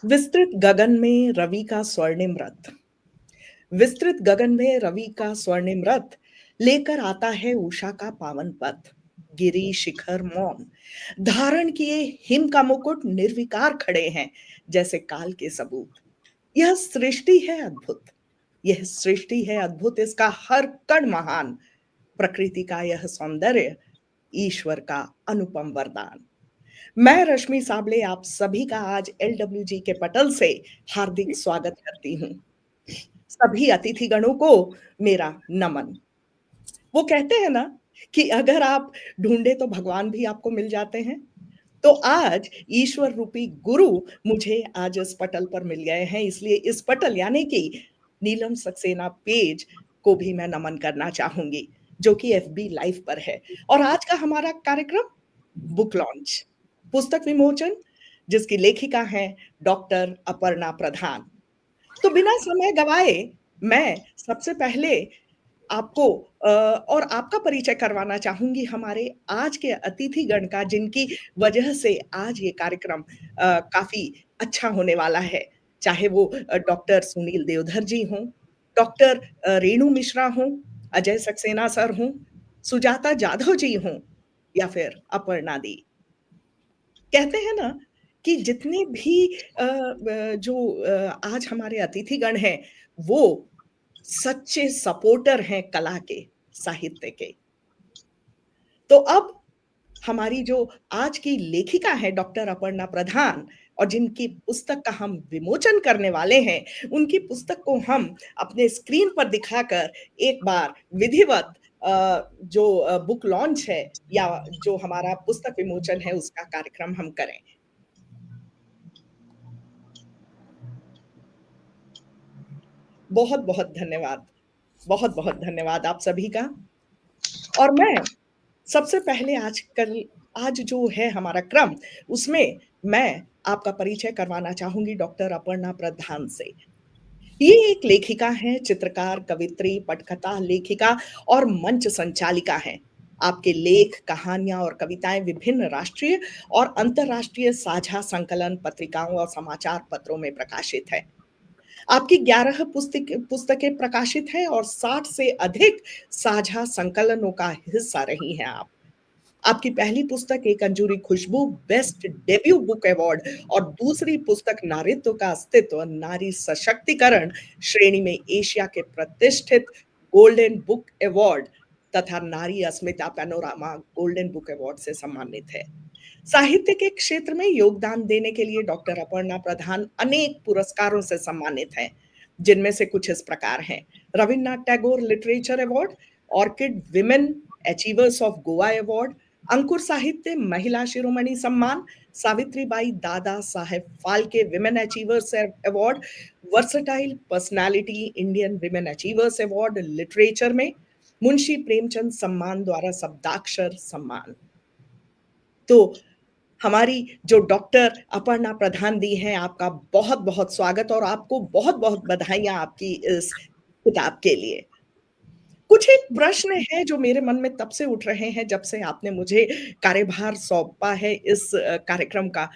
विस्तृत गगन में रवि का स्वर्णिम रथ। विस्तृत गगन में रवि का स्वर्णिम रथ लेकर आता है उषा का पावन पथ। गिरी शिखर मौन धारण किए हिम का मुकुट निर्विकार खड़े हैं, जैसे काल के सबूत। यह सृष्टि है अद्भुत। यह सृष्टि है अद्भुत, इसका हर कण महान। प्रकृति का यह सौंदर्य ईश्वर का अनुपम वरदान। मैं रश्मि साबले आप सभी का आज एलडब्ल्यूजी के पटल से हार्दिक स्वागत करती हूँ। सभी अतिथिगणों को मेरा नमन। वो कहते हैं ना कि अगर आप ढूंढे तो भगवान भी आपको मिल जाते हैं। तो आज ईश्वर रूपी गुरु मुझे आज इस पटल पर मिल गए हैं, इसलिए इस पटल यानी कि नीलम सक्सेना पेज को भी मैं नमन करना चाहूंगी, जो कि एफबी लाइव पर है। और आज का हमारा कार्यक्रम बुक लॉन्च, पुस्तक विमोचन, जिसकी लेखिका हैं डॉक्टर अपर्णा प्रधान। तो बिना समय गवाए मैं सबसे पहले आपको और आपका परिचय करवाना चाहूंगी हमारे आज के अतिथिगण का, जिनकी वजह से आज ये कार्यक्रम काफी अच्छा होने वाला है। चाहे वो डॉक्टर सुनील देवधर जी हों, डॉक्टर रेणु मिश्रा हों, अजय सक्सेना सर हों, सुजाता जाधव जी हों, या फिर अपर्णा दी। कहते हैं ना कि जितने भी जो आज हमारे अतिथिगण हैं, वो सच्चे सपोर्टर हैं कला के, साहित्य के। तो अब हमारी जो आज की लेखिका है डॉक्टर अपर्णा प्रधान, और जिनकी पुस्तक का हम विमोचन करने वाले हैं, उनकी पुस्तक को हम अपने स्क्रीन पर दिखाकर एक बार विधिवत जो बुक लॉन्च है या जो हमारा पुस्तक विमोचन है उसका कार्यक्रम हम करें। बहुत बहुत धन्यवाद। बहुत बहुत धन्यवाद आप सभी का। और मैं सबसे पहले आज जो है हमारा क्रम, उसमें मैं आपका परिचय करवाना चाहूंगी डॉक्टर अपर्णा प्रधान से। ये एक लेखिका हैं, चित्रकार, कवित्री, पटकथा लेखिका और मंच संचालिका हैं। आपके लेख, कहानियां और कविताएं विभिन्न राष्ट्रीय और अंतर्राष्ट्रीय साझा संकलन पत्रिकाओं और समाचार पत्रों में प्रकाशित है। आपकी 11 पुस्तकें प्रकाशित हैं और 60 से अधिक साझा संकलनों का हिस्सा रही हैं आप। आपकी पहली पुस्तक एक अंजूरी खुशबू बेस्ट डेब्यू बुक अवार्ड और दूसरी पुस्तक नारीत्व का अस्तित्व नारी सशक्तिकरण श्रेणी में एशिया के प्रतिष्ठित गोल्डन बुक अवार्ड तथा नारी अस्मिता पैनोरामा गोल्डन बुक अवार्ड से सम्मानित है। साहित्य के क्षेत्र में योगदान देने के लिए डॉक्टर अपर्णा प्रधान अनेक पुरस्कारों से सम्मानित हैं, जिनमें से कुछ इस प्रकार हैं: Rabindranath Tagore literature award, orchid women achievers of Goa award, Ankur Sahitya Mahila Shiromani Samman, Savitribai Dada Saheb Phalke women achievers award, versatile personality Indian women achievers award literature में, मुंशी प्रेमचंद सम्मान द्वारा शब्दाक्षर सम्मान। तो हमारी जो डॉक्टर अपर्णा प्रधान दी हैं, आपका बहुत बहुत स्वागत और आपको बहुत बहुत बधाइयां आपकी इस किताब के लिए। कुछ एक प्रश्न है जो मेरे मन में तब से उठ रहे हैं जब से आपने मुझे कार्यभार सौंपा है इस कार्यक्रम का।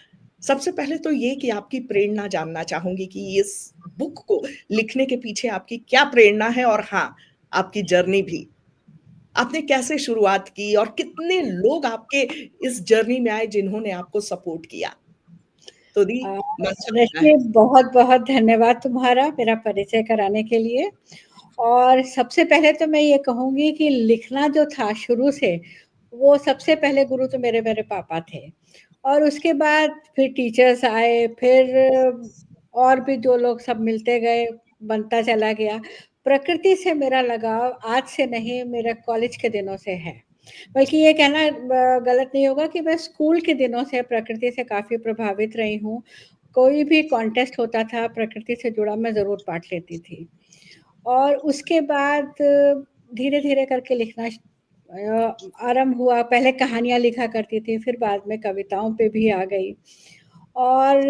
सबसे पहले तो ये कि आपकी प्रेरणा जानना चाहूंगी कि इस बुक को लिखने के पीछे आपकी क्या प्रेरणा है, और हाँ, आपकी जर्नी भी। आपने कैसे शुरुआत की और कितने लोग आपके इस जर्नी में आए जिन्होंने आपको सपोर्ट किया? तो दी, अ, मंच आपका है। रश्मि, बहुत-बहुत धन्यवाद तुम्हारा मेरा परिचय कराने के लिए। और सबसे पहले तो मैं ये कहूँगी कि लिखना जो था शुरू से, वो सबसे पहले गुरु तो मेरे मेरे पापा थे। और उसके बाद फिर टीचर्स आए, फिर और भी जो लोग सब मिलते गए, बनता चला गया। प्रकृति से मेरा लगाव आज से नहीं, मेरा कॉलेज के दिनों से है। बल्कि ये कहना गलत नहीं होगा कि मैं स्कूल के दिनों से प्रकृति से काफ़ी प्रभावित रही हूँ। कोई भी कॉन्टेस्ट होता था प्रकृति से जुड़ा, मैं ज़रूर पार्ट लेती थी। और उसके बाद धीरे-धीरे करके लिखना आरंभ हुआ। पहले कहानियाँ लिखा करती थी, फिर बाद में कविताओं पे भी आ गई। और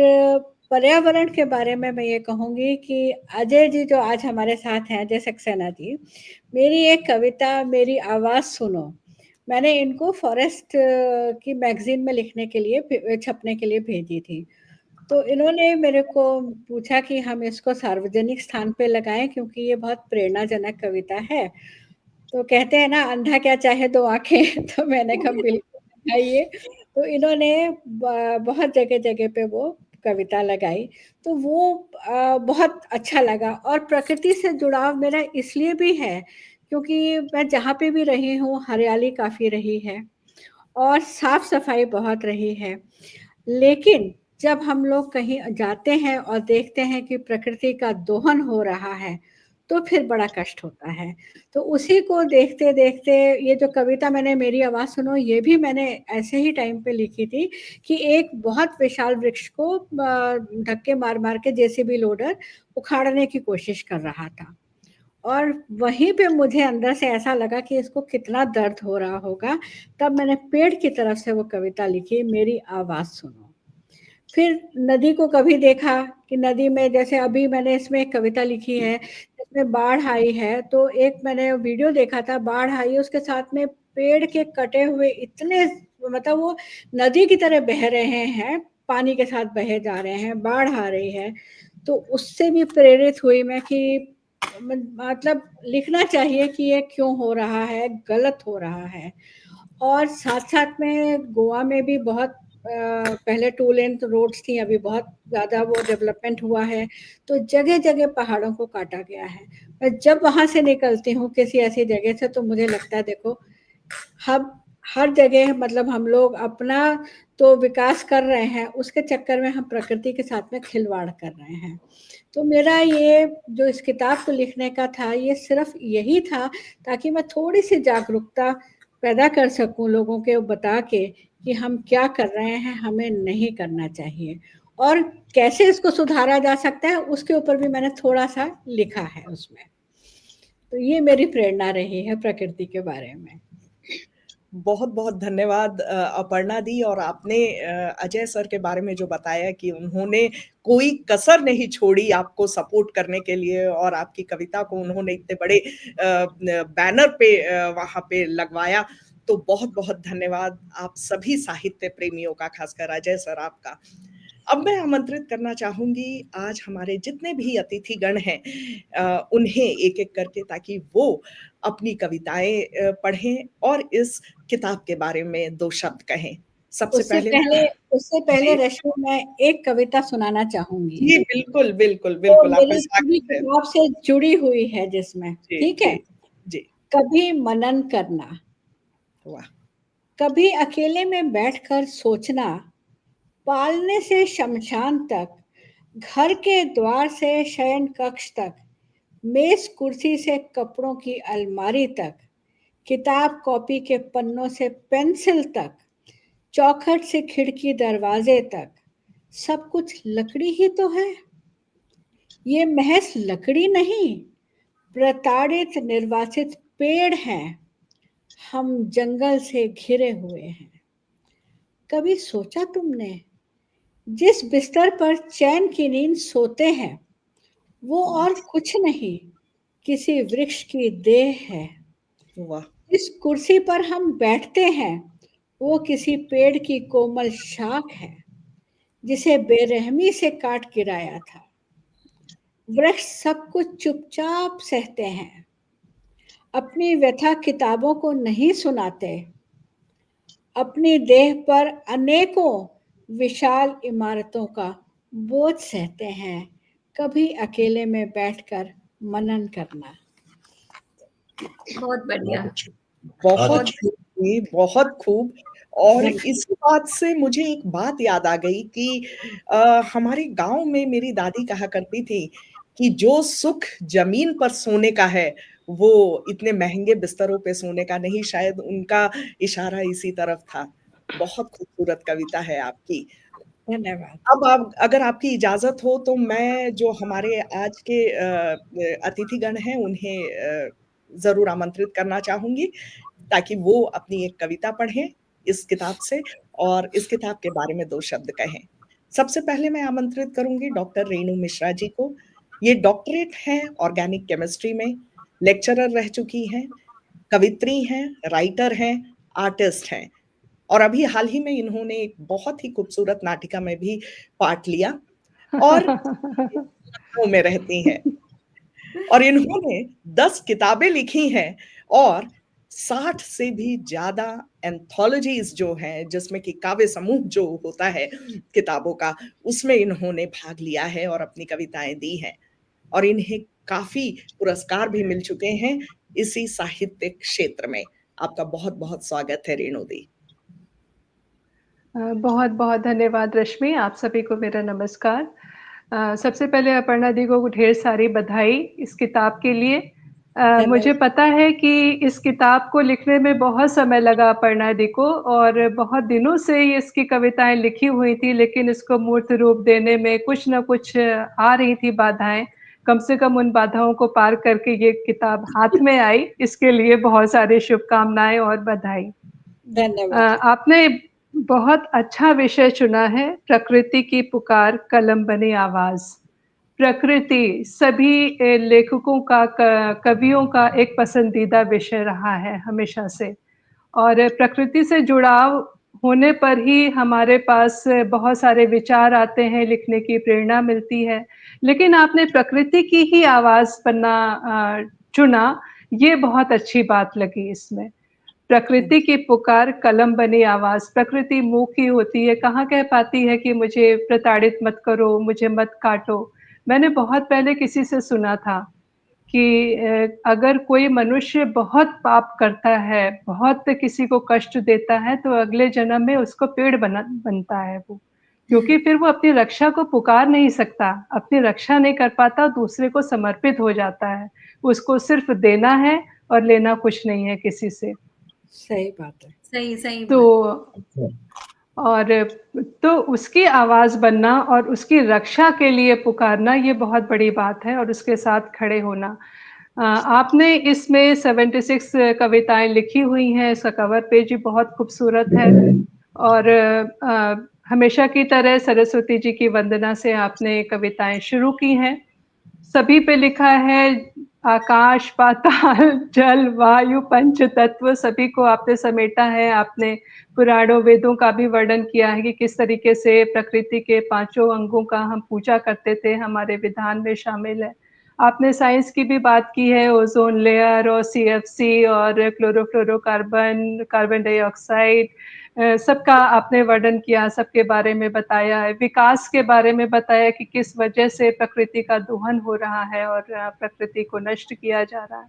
पर्यावरण के बारे में मैं ये कहूँगी कि अजय जी जो आज हमारे साथ हैं, अजय सक्सेना जी, मेरी एक कविता मेरी आवाज़ सुनो, मैंने इनको फॉरेस्ट की मैगज़ीन में लिखने के लिए छपने के लिए भेजी थी। तो इन्होंने मेरे को पूछा कि हम इसको सार्वजनिक स्थान पे लगाएं क्योंकि ये बहुत प्रेरणाजनक कविता है। तो कहते हैं ना, अंधा क्या चाहे दो आंखें। तो मैंने कहा बिल्कुल लगाइए। तो इन्होंने बहुत जगह जगह पे वो कविता लगाई। तो वो बहुत अच्छा लगा। और प्रकृति से जुड़ाव मेरा इसलिए भी है क्योंकि मैं जहाँ पे भी रही हूँ हरियाली काफ़ी रही है और साफ सफाई बहुत रही है। लेकिन जब हम लोग कहीं जाते हैं और देखते हैं कि प्रकृति का दोहन हो रहा है, तो फिर बड़ा कष्ट होता है। तो उसी को देखते-देखते ये जो कविता मैंने मेरी आवाज़ सुनो, ये भी मैंने ऐसे ही टाइम पे लिखी थी कि एक बहुत विशाल वृक्ष को धक्के मार-मार के जेसीबी लोडर उखाड़ने की कोशिश कर रहा था। और वहीं पे मुझे अंदर से ऐसा लगा कि इसको कितना दर्द हो रहा होगा। तब मैंने पेड़ की तरफ से वो कविता लिखी, मेरी आवाज़ सुनो। फिर नदी को कभी देखा कि नदी में, जैसे अभी मैंने इसमें एक कविता लिखी है जिसमें बाढ़ आई है, तो एक मैंने वीडियो देखा था, बाढ़ आई है उसके साथ में पेड़ के कटे हुए इतने, मतलब वो नदी की तरह बह रहे हैं, पानी के साथ बहे जा रहे हैं, बाढ़ आ रही है। तो उससे भी प्रेरित हुई मैं कि मतलब लिखना चाहिए कि ये क्यों हो रहा है, गलत हो रहा है। और साथ-साथ में गोवा में भी बहुत पहले 2 लेन रोड्स थी, अभी बहुत ज़्यादा वो डेवलपमेंट हुआ है, तो जगह-जगह पहाड़ों को काटा गया है। मैं जब वहाँ से निकलती हूँ किसी ऐसी जगह से, तो मुझे लगता है देखो, हम हर जगह, मतलब हम लोग अपना तो विकास कर रहे हैं, उसके चक्कर में हम प्रकृति के साथ में खिलवाड़ कर रहे हैं। तो मेरा ये जो इस किताब को लिखने का था, ये सिर्फ़ यही था ताकि मैं थोड़ी-सी जागरूकता पैदा कर सकूँ लोगों के बता के कि हम क्या कर रहे हैं, हमें नहीं करना चाहिए। और कैसे इसको सुधारा जा सकता है, उसके ऊपर भी मैंने थोड़ा-सा लिखा है उसमें। तो ये मेरी प्रेरणा रही है प्रकृति के बारे में। बहुत-बहुत धन्यवाद अपर्णा दी। और आपने अजय सर के बारे में जो बताया कि उन्होंने कोई कसर नहीं छोड़ी आपको सपोर्ट करने के लिए, और आपकी कविता को उन्होंने इतने बड़े बैनर पे वहाँ पे लगवाया। तो बहुत-बहुत धन्यवाद आप सभी साहित्य प्रेमियों का, खासकर अजय सर आपका। अब मैं आमंत्रित करना चाहूँगी आज हमारे जितने भी अतिथिगण हैं उन्हें एक-एक करके, ताकि वो अपनी कविताएँ पढ़ें और इस किताब के बारे में 2 शब्द कहें। सबसे उससे पहले पहले मैं उससे पहले जी, रश्मि, मैं एक कविता सुनाना चाहूँगी, जी, बिल्कुल, बिल्कुल, जो बिल्कुल, आपका मेरी पूरी स्वागत है। किताब से जुड़ी हुई है जिसमें, जी, ठीक जी, है? जी, कभी मनन करना, वाह! कभी अकेले में बैठकर सोचना, पालने से शमशान तक, घर के द्वार से शयन कक्ष तक, मेज कुर्सी से कपड़ों की अलमारी तक, किताब कॉपी के पन्नों से पेंसिल तक, चौखट से खिड़की दरवाजे तक, सब कुछ लकड़ी ही तो है। ये महज लकड़ी नहीं, प्रताड़ित निर्वासित पेड़ हैं, हम जंगल से घिरे हुए हैं। कभी सोचा तुमने, जिस बिस्तर पर चैन की नींद सोते हैं, वो और कुछ नहीं, किसी वृक्ष की देह है। वाह! जिस कुर्सी पर हम बैठते हैं, वो किसी पेड़ की कोमल शाख है, जिसे बेरहमी से काट गिराया था। वृक्ष सब कुछ चुपचाप सहते हैं, अपनी व्यथा किताबों को नहीं सुनाते, अपनी देह पर अनेकों विशाल इमारतों का बोझ सहते हैं, कभी अकेले में बैठकर मनन करना। बहुत बढ़िया। बहुत बहुत खूब जी, बहुत खूब। और धन्य इसी बात से मुझे एक बात याद आ गई कि हमारे गाँव में मेरी दादी कहा करती थी कि जो सुख ज़मीन पर सोने का है, वो इतने महँगे बिस्तरों पे सोने का नहीं। शायद उनका इशारा इसी तरफ था। बहुत खूबसूरत कविता है आपकी। धन्यवाद। अब आप, अगर आपकी इजाज़त हो, तो मैं जो हमारे आज के अतिथिगण हैं उन्हें ज़रूर आमंत्रित करना चाहूँगी, ताकि वो अपनी एक कविता पढ़ें इस किताब से और इस किताब के बारे में 2 शब्द कहें। सबसे पहले मैं आमंत्रित करूँगी डॉक्टर रेणु मिश्रा जी को। ये डॉक्टरेट हैं ऑर्गेनिक केमिस्ट्री में, लेक्चरर रह चुकी हैं, कवित्री हैं, राइटर हैं, आर्टिस्ट हैं। और अभी हाल ही में इन्होंने एक बहुत ही खूबसूरत नाटिका में भी पार्ट लिया और लखनऊ में रहती हैं और इन्होंने 10 किताबें लिखी हैं और 60 से भी ज़्यादा एंथोलॉजीज़ जो हैं, जिसमें कि काव्य समूह जो होता है किताबों का, उसमें इन्होंने भाग लिया है और अपनी कविताएँ दी हैं और इन्हें काफ़ी पुरस्कार भी मिल चुके हैं इसी साहित्यिक क्षेत्र में। आपका बहुत-बहुत स्वागत है रेणु दी। बहुत-बहुत धन्यवाद रश्मि, आप सभी को मेरा नमस्कार। सबसे पहले अपर्णा दी को ढेर सारी बधाई इस किताब के लिए। मुझे धन्यवाद। पता है कि इस किताब को लिखने में बहुत समय लगा अपर्णा दी को और बहुत दिनों से ये इसकी कविताएँ लिखी हुई थी, लेकिन इसको मूर्त रूप देने में कुछ न कुछ आ रही थी बाधाएँ। कम से कम उन बाधाओं को पार करके ये किताब हाथ में आई, इसके लिए बहुत सारी शुभकामनाएँ और बधाई। धन्यवाद। आपने बहुत अच्छा विषय चुना है, प्रकृति की पुकार कलम बनी आवाज़। प्रकृति सभी लेखकों का कवियों का एक पसंदीदा विषय रहा है हमेशा से और प्रकृति से जुड़ाव होने पर ही हमारे पास बहुत सारे विचार आते हैं, लिखने की प्रेरणा मिलती है। लेकिन आपने प्रकृति की ही आवाज़ बनना चुना, ये बहुत अच्छी बात लगी इसमें। प्रकृति की पुकार कलम बनी आवाज़, प्रकृति मूकी होती है, कहाँ कह पाती है कि मुझे प्रताड़ित मत करो, मुझे मत काटो। मैंने बहुत पहले किसी से सुना था कि अगर कोई मनुष्य बहुत पाप करता है, बहुत किसी को कष्ट देता है, तो अगले जन्म में उसको पेड़ बनता है वो। क्योंकि फिर वो अपनी रक्षा को पुकार नहीं सकता, अपनी रक्षा नहीं कर पाता, दूसरे को समर्पित हो जाता है। उसको सिर्फ़ देना है और लेना कुछ नहीं है किसी से। सही बात है। सही तो बात। और तो उसकी आवाज़ बनना और उसकी रक्षा के लिए पुकारना ये बहुत बड़ी बात है और उसके साथ खड़े होना। आपने इसमें 76 कविताएँ लिखी हुई हैं, इसका कवर पेज भी बहुत खूबसूरत है और हमेशा की तरह सरस्वती जी की वंदना से आपने कविताएँ शुरू की हैं। सभी पे लिखा है आकाश, पाताल, जल, वायु, पंच तत्व सभी को आपने समेटा है। आपने पुराणों, वेदों का भी वर्णन किया है कि किस तरीके से प्रकृति के पाँचों अंगों का हम पूजा करते थे, हमारे विधान में शामिल है। आपने साइंस की भी बात की है, ओज़ोन लेयर और सीएफसी और क्लोरोफ्लोरोकार्बन, कार्बन डाइऑक्साइड सबका आपने वर्णन किया, सबके बारे में बताया है। विकास के बारे में बताया कि किस वजह से प्रकृति का दोहन हो रहा है और प्रकृति को नष्ट किया जा रहा है।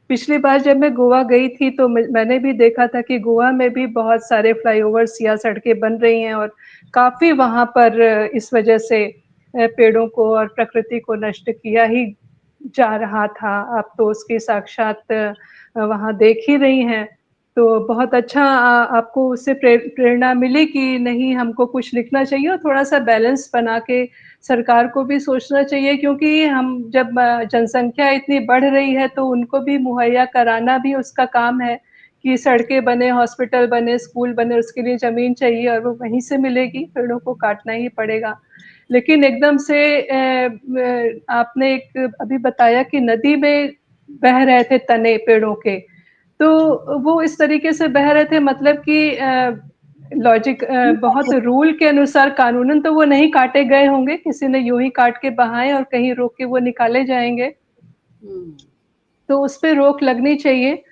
पिछली बार जब मैं गोवा गई थी तो मैंने भी देखा था कि गोवा में भी बहुत सारे फ्लाईओवर्स या सड़कें बन रही हैं और काफ़ी वहाँ पर इस वजह से पेड़ों को और प्रकृति को नष्ट किया ही जा रहा था। आप तो उसकी साक्षात वहाँ देख ही रही हैं। तो बहुत अच्छा आपको उससे प्रेरणा मिली कि नहीं हमको कुछ लिखना चाहिए और थोड़ा-सा बैलेंस बना के सरकार को भी सोचना चाहिए क्योंकि हम जब जनसंख्या इतनी बढ़ रही है तो उनको भी मुहैया कराना भी उसका काम है कि सड़कें बने, हॉस्पिटल बने, स्कूल बने, उसके लिए ज़मीन चाहिए और वो वहीं से मिलेगी, पेड़ों को काटना ही पड़ेगा। लेकिन एकदम से आपने एक अभी बताया कि नदी में बह रहे थे तने पेड़ों के, तो वो इस तरीके से बह रहे थे मतलब कि लॉजिक बहुत रूल के अनुसार कानूनन तो वो नहीं काटे गए होंगे, किसी ने यूँ ही काट के बहाए और कहीं रोक के वो निकाले जाएँगे। तो उस पे रोक लगनी चाहिए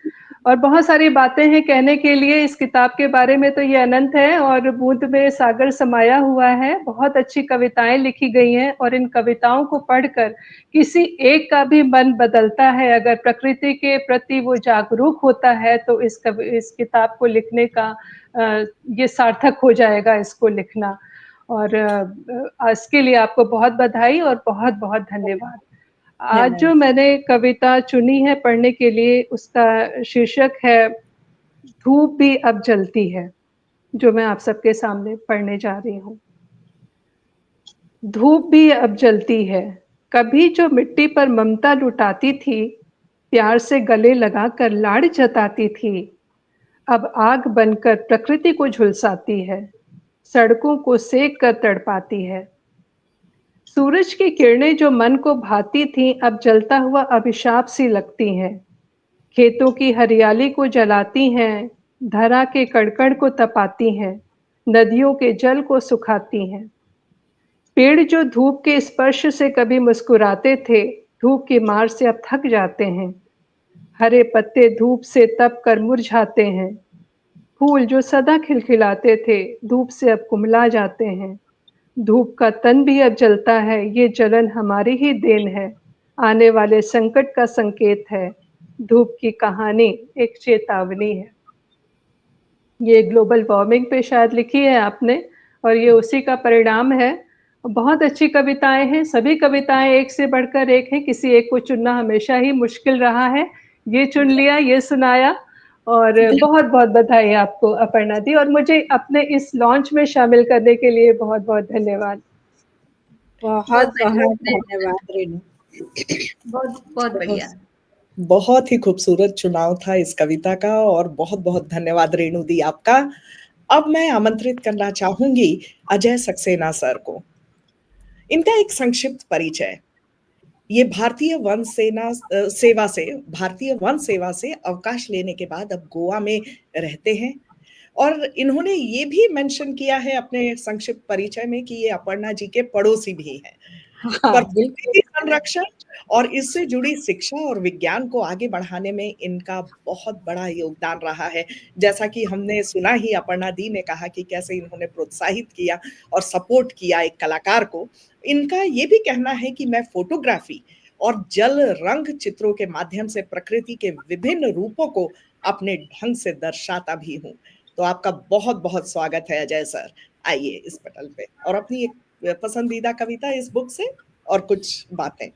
और बहुत सारी बातें हैं कहने के लिए इस किताब के बारे में तो ये अनंत है और बूँद में सागर समाया हुआ है। बहुत अच्छी कविताएँ लिखी गई हैं और इन कविताओं को पढ़कर किसी एक का भी मन बदलता है, अगर प्रकृति के प्रति वो जागरूक होता है तो इस किताब को लिखने का ये सार्थक हो जाएगा इसको लिखना और इसके लिए आपको बहुत बधाई और बहुत-बहुत धन्यवाद। आज जो मैंने कविता चुनी है पढ़ने के लिए उसका शीर्षक है धूप भी अब जलती है, जो मैं आप सबके सामने पढ़ने जा रही हूँ। धूप भी अब जलती है, कभी जो मिट्टी पर ममता लुटाती थी, प्यार से गले लगाकर लाड़ जताती थी, अब आग बनकर प्रकृति को झुलसाती है, सड़कों को सेक कर तड़पाती है। सूरज की किरणें जो मन को भाती थीं, अब जलता हुआ अभिशाप सी लगती हैं। खेतों की हरियाली को जलाती हैं, धरा के कण-कण को तपाती हैं, नदियों के जल को सुखाती हैं। पेड़ जो धूप के स्पर्श से कभी मुस्कुराते थे, धूप की मार से अब थक जाते हैं। हरे पत्ते धूप से तप कर मुरझाते हैं। फूल जो सदा खिलखिलाते थे, धूप से अब कुम्हला जाते हैं। धूप का तन भी अब जलता है, ये जलन हमारी ही देन है। आने वाले संकट का संकेत है। धूप की कहानी एक चेतावनी है। ये ग्लोबल वार्मिंग पे शायद लिखी है आपने और ये उसी का परिणाम है। बहुत अच्छी कविताएँ हैं, सभी कविताएँ एक से बढ़कर एक हैं, किसी एक को चुनना हमेशा ही मुश्किल रहा है। ये चुन लिया, ये सुनाया और बहुत-बहुत बधाई आपको अपर्णा दी और मुझे अपने इस लॉन्च में शामिल करने के लिए बहुत-बहुत धन्यवाद। बहुत-बहुत धन्यवाद रेणु। बहुत बढ़िया। बहुत ही खूबसूरत चुनाव था इस कविता का और बहुत-बहुत धन्यवाद रेणु दी आपका। अब मैं आमंत्रित करना चाहूंगी अजय सक्सेना सर को। इनका एक संक्षिप्त परिचय। ये भारतीय वन सेवा से अवकाश लेने के बाद अब गोवा में रहते हैं और इन्होंने ये भी मेंशन किया है अपने संक्षिप्त परिचय में कि ये अपर्णा जी के पड़ोसी भी हैं। प्रकृति संरक्षण और इससे जुड़ी शिक्षा और विज्ञान को आगे बढ़ाने में इनका बहुत बड़ा योगदान रहा है। जैसा कि हमने सुना ही अपर्णा दी ने कहा कि कैसे इन्होंने प्रोत्साहित किया और सपोर्ट किया एक कलाकार को। इनका ये भी कहना है कि मैं फोटोग्राफी और जल रंग चित्रों के माध्यम से प्रकृति के विभिन्न रूपों को अपने ढंग से दर्शाता भी हूँ। तो आपका बहुत-बहुत स्वागत है अजय सर। आइए इस पटल पे और अपनी एक पसंदीदा कविता इस बुक से और कुछ बातें।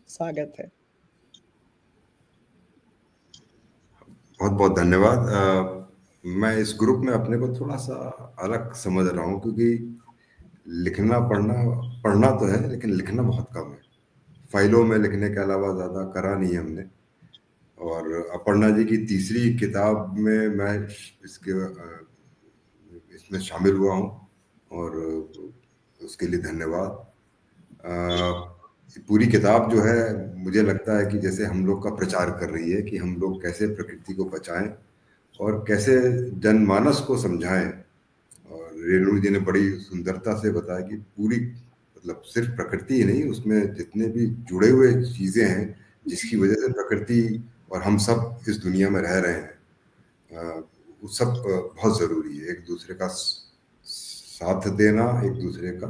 स्वागत है। बहुत-बहुत धन्यवाद। मैं इस ग्रुप में अपने को थोड़ा सा अलग समझ रहा हूँ क्योंकि लिखना पढ़ना तो है लेकिन लिखना बहुत कम है। फाइलों में लिखने के अलावा ज़्यादा करा नहीं हमने और अपर्णा जी की तीसरी किताब में मैं इसमें शामिल हुआ हूँ और उसके लिए धन्यवाद। पूरी किताब जो है मुझे लगता है कि जैसे हम लोग का प्रचार कर रही है कि हम लोग कैसे प्रकृति को बचाएं और कैसे जनमानस को समझाएं। और रेणु जी ने बड़ी सुंदरता से बताया कि पूरी मतलब सिर्फ प्रकृति ही नहीं, उसमें जितने भी जुड़े हुए चीज़ें हैं जिसकी वजह से प्रकृति और हम सब इस दुनिया में रह रहे हैं, वो सब बहुत ज़रूरी है। एक दूसरे का साथ देना, एक दूसरे का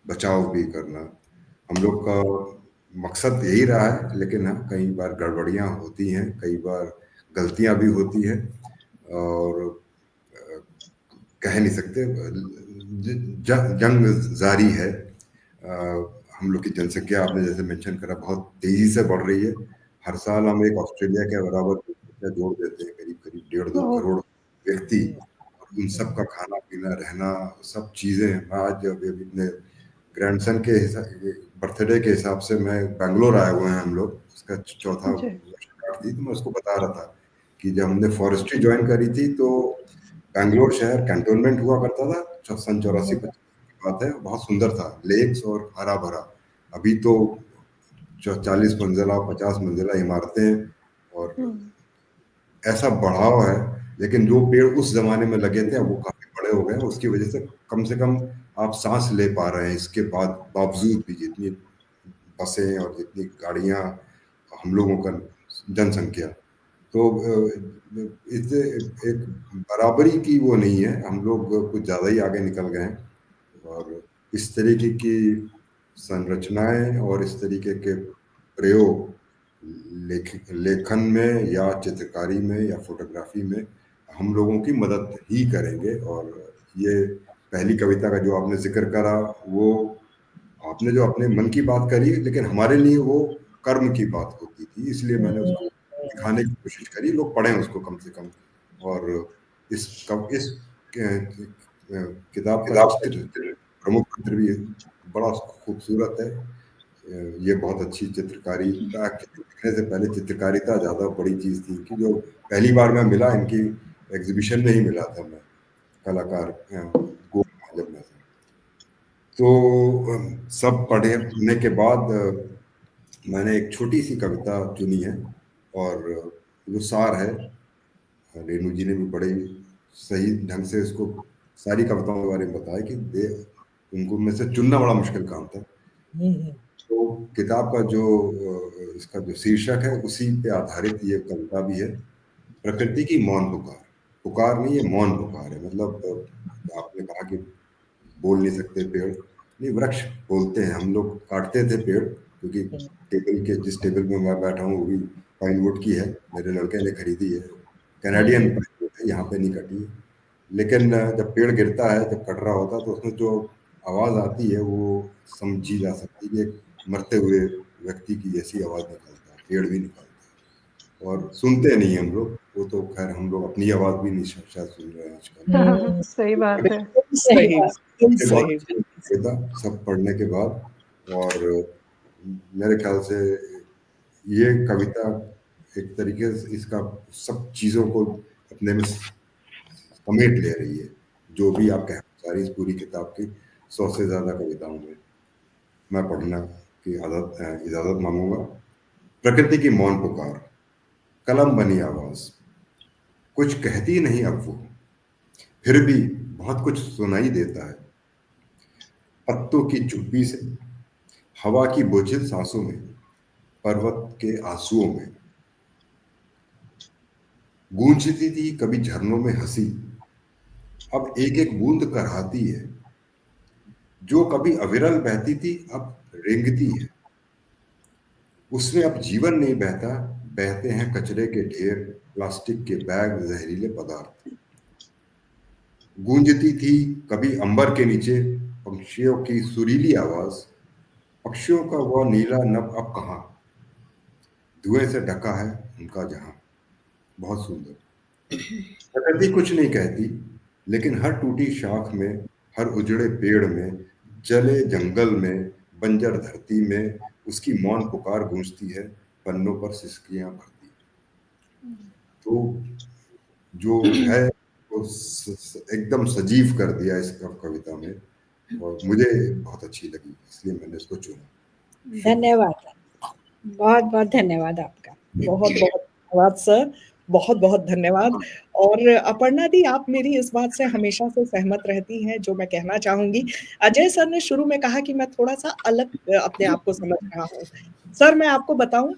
बचाव भी करना। हम लोग का मकसद यही रहा है लेकिन हाँ कई बार गड़बड़ियाँ होती हैं, कई बार गलतियाँ भी होती हैं और कह नहीं सकते। जंग जारी है। हम लोग की जनसंख्या आपने जैसे मेंशन करा बहुत तेजी से बढ़ रही है। हर साल हम एक ऑस्ट्रेलिया के बराबर जोड़ देते हैं, करीब करीब 1.5-2 करोड़ व्यक्ति। उन सब का खाना पीना रहना सब चीज़ें। आज अपने ग्रैंडसन के बर्थडे के हिसाब से मैं बैंगलोर आए हुए हैं हम लोग, उसका चौथा वर्षगांठ थी। तो मैं उसको बता रहा था कि जब हमने फॉरेस्ट्री ज्वाइन करी थी तो बैंगलोर शहर कैंटोनमेंट हुआ करता था सन 84-85 की बात है। बहुत सुंदर था, लेक्स और हरा भरा। अभी तो 40 मंजिला 50 मंजिला इमारतें और ऐसा बढ़ाव है। लेकिन जो पेड़ उस जमाने में लगे थे अब वो काफी बड़े हो गए। उसकी वजह से कम आप सांस ले पा रहे हैं। इसके बावजूद भी जितनी बसें और जितनी गाड़ियां, हम लोगों का जनसंख्या, तो इससे एक बराबरी की वो नहीं है। हम लोग कुछ ज़्यादा ही आगे निकल गए हैं और इस तरीके की संरचनाएं और इस तरीके के प्रयोग लेखन में या चित्रकारी में या फोटोग्राफी में हम लोगों की मदद ही करेंगे। और ये पहली कविता का जो आपने जिक्र करा, वो आपने जो अपने मन की बात करी, लेकिन हमारे लिए वो कर्म की बात होती थी, इसलिए मैंने उसको दिखाने की कोशिश करी। लोग पढ़ें उसको कम से कम। और इस किताब का चित्र, प्रमुख चित्र भी बड़ा खूबसूरत है। ये बहुत अच्छी चित्रकारी लिखने से पहले चित्रकारिता ज़्यादा बड़ी चीज़ थी कि जो पहली बार मैं मिला, इनकी एग्जीबिशन में ही मिला था मैं कलाकार गोवा जब मैं था। तो सब पढ़ने के बाद मैंने एक छोटी सी कविता चुनी है और जो सार है, रेणु जी ने भी बड़े सही ढंग से इसको सारी कविताओं के बारे में बताया कि उनको में से चुनना बड़ा मुश्किल काम था। तो किताब का जो इसका जो शीर्षक है उसी पे आधारित ये कविता भी है। प्रकृति की मौन पुकार। पुकार नहीं, ये मौन पुकार है। मतलब आपने कहा कि बोल नहीं सकते पेड़, नहीं, वृक्ष बोलते हैं। हम लोग काटते थे पेड़, क्योंकि जिस टेबल पे मैं बैठा हूँ वो भी पाइनवुड की है, मेरे लड़के ने खरीदी है, कैनेडियन पाइनवुड है, यहाँ पे नहीं कटी है। लेकिन जब पेड़ गिरता है, जब कट रहा होता है, तो उसमें जो आवाज़ आती है वो समझी जा सकती है कि एक मरते हुए व्यक्ति की जैसी आवाज़ निकालता है, पेड़ भी निकालता है। और सुनते नहीं हम लोग, वो तो खैर हम लोग अपनी आवाज़ भी नहीं शायद सुन रहे हैं आजकल। सही बात है। सही सही सब पढ़ने के बाद, और मेरे ख्याल से ये कविता एक तरीके से इसका सब चीज़ों को अपने में समेट ले रही है। जो भी आप कह सारी इस पूरी किताब की 100 से ज़्यादा कविताओं में मैं पढ़ना की इजाज़त मांगूंगा। प्रकृति की मौन पुकार, कलम बनी आवाज़, कुछ कहती नहीं अब वो, फिर भी बहुत कुछ सुनाई देता है। पत्तों की चुप्पी से, हवा की बोझिल सांसों में, पर्वत के आंसुओं में। गूंजती थी कभी झरनों में हंसी, अब एक एक बूंद करहाती है। जो कभी अविरल बहती थी अब रेंगती है। उसमें अब जीवन नहीं बहता, बहते हैं कचरे के ढेर, प्लास्टिक के बैग, जहरीले पदार्थ। गूंजती थी कभी अंबर के नीचे पंछियों की सुरीली आवाज, पक्षियों का वह नीला नभ अब कहाँ, धुएं से ढका है उनका जहां। बहुत सुंदर। प्रकृति कुछ नहीं कहती, लेकिन हर टूटी शाख में, हर उजड़े पेड़ में, जले जंगल में, बंजर धरती में उसकी मौन पुकार गूंजती है, पन्नों पर सिसकियां भरती। तो जो है वो एकदम सजीव कर दिया इस कविता में, और मुझे बहुत अच्छी लगी, इसलिए मैंने इसको चुना। धन्यवाद, बहुत बहुत धन्यवाद आपका। बहुत बहुत धन्यवाद सर, बहुत बहुत धन्यवाद। और अपर्णा दी, आप मेरी इस बात से हमेशा से सहमत रहती हैं जो मैं कहना चाहूंगी। अजय सर ने शुरू में कहा कि मैं थोड़ा सा अलग अपने आप को समझ रहा हूँ। सर मैं आपको बताऊं,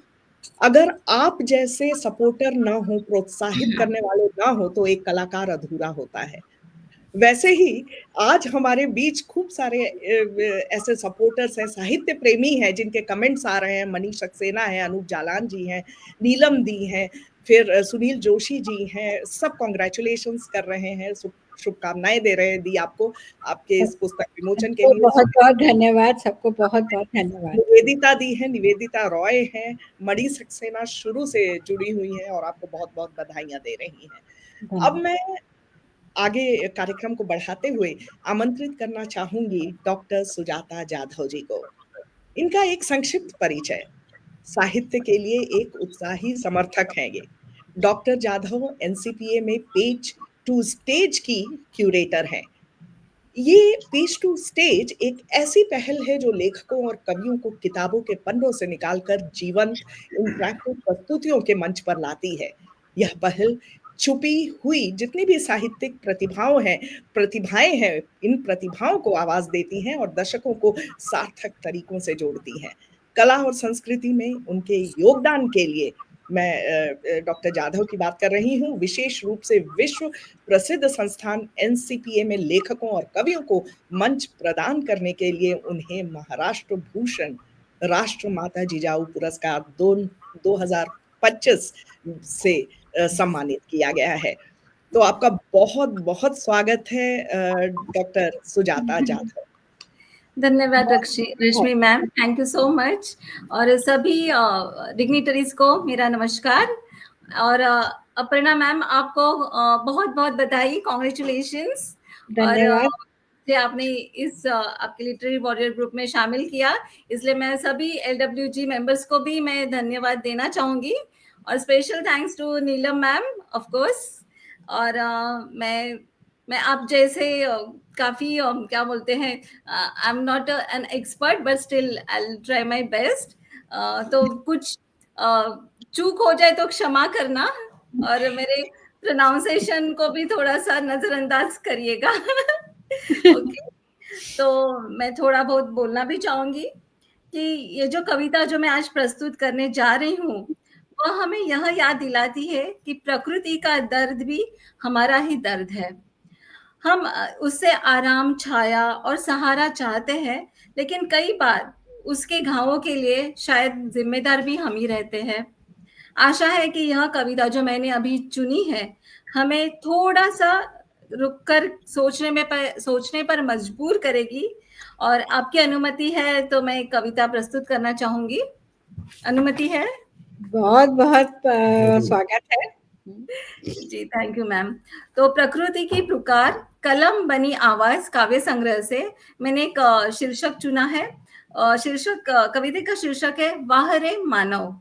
अगर आप जैसे सपोर्टर ना हो, प्रोत्साहित करने वाले ना हो, तो एक कलाकार अधूरा होता है। वैसे ही आज हमारे बीच खूब सारे ऐसे सपोर्टर्स हैं, साहित्य प्रेमी हैं, जिनके कमेंट्स आ रहे हैं। मनीष सक्सेना है, अनूप जालान जी हैं, नीलम दी हैं, फिर सुनील जोशी जी हैं, सब कांग्रेचुलेशंस कर रहे हैं, शुभकामनाएं दे रहे हैं दी आपको, आपके इस पुस्तक विमोचन के लिए। बहुत बहुत धन्यवाद, सबको बहुत बहुत धन्यवाद। निवेदिता दी है, निवेदिता रॉय हैं, मणि सक्सेना शुरू से जुड़ी हुई हैं और आपको बहुत बहुत बधाइयां दे रही हैं। अब मैं आगे कार्यक्रम को बढ़ाते हुए आमंत्रित करना चाहूंगी डॉक्टर सुजाता जाधव जी को। इनका एक संक्षिप्त परिचय। साहित्य के लिए एक उत्साही समर्थक हैं ये। डॉक्टर जाधव एनसीपीए में पेज टू स्टेज की क्यूरेटर हैं। ये पेज टू स्टेज एक ऐसी पहल है जो लेखकों और कवियों को किताबों के पन्नों से निकालकर जीवंत इंटरैक्टिव प्रस्तुतियों के मंच पर लाती है। यह पहल छुपी हुई जितनी भी साहित्यिक प्रतिभाएं हैं, इन प्रतिभाओं को आवाज देती हैं और दर्शकों को सार्थक तरीकों से जोड़ती हैं। कला और संस्कृति में उनके योगदान के लिए मैं डॉक्टर जाधव की बात कर रही हूँ। विशेष रूप से विश्व प्रसिद्ध संस्थान एनसीपीए में लेखकों और कवियों को मंच प्रदान करने के लिए उन्हें महाराष्ट्र भूषण, राष्ट्र माता जिजाऊ पुरस्कार 2025 से सम्मानित किया गया है। तो आपका बहुत बहुत स्वागत है डॉक्टर सुजाता जाधव। धन्यवाद Rashmi ma'am, thank you so much. और सभी डिग्निटरीज को मेरा नमस्कार। और अपर्णा मैम, आपको बहुत बहुत बधाई, कॉन्ग्रेचुलेशंस। धन्यवाद। आपने इस आपके लिटरेरी वॉरियर ग्रुप में शामिल किया, इसलिए मैं सभी LWG मेंबर्स को भी मैं धन्यवाद देना चाहूंगी। और special thanks to Neelam ma'am of course. और मैं आप जैसे काफी क्या बोलते हैं, I am not an expert but still I will try my best. तो कुछ चूक हो जाए तो क्षमा करना, और मेरे प्रोनाउंसिएशन को भी थोड़ा-सा नज़रअंदाज करिएगा। ओके, तो मैं थोड़ा बहुत बोलना भी चाहूँगी कि ये जो कविता जो मैं आज प्रस्तुत करने जा रही हूँ, वह हमें यह याद दिलाती है कि प्रकृति का दर्द भी हमारा ही दर्द है। हम उससे आराम, छाया और सहारा चाहते हैं, लेकिन कई बार उसके घावों के लिए शायद ज़िम्मेदार भी हम ही रहते हैं। आशा है कि यह कविता जो मैंने अभी चुनी है, हमें थोड़ा-सा रुक कर सोचने पर मजबूर करेगी, और आपकी अनुमति है तो मैं एक कविता प्रस्तुत करना चाहूँगी। अनुमति है? बहुत-बहुत स्वागत है। जी, थैंक यू मैम। तो प्रकृति की पुकार, कलम बनी आवाज़ काव्य संग्रह से मैंने एक शीर्षक चुना है। कविता का शीर्षक है वाह रे मानव।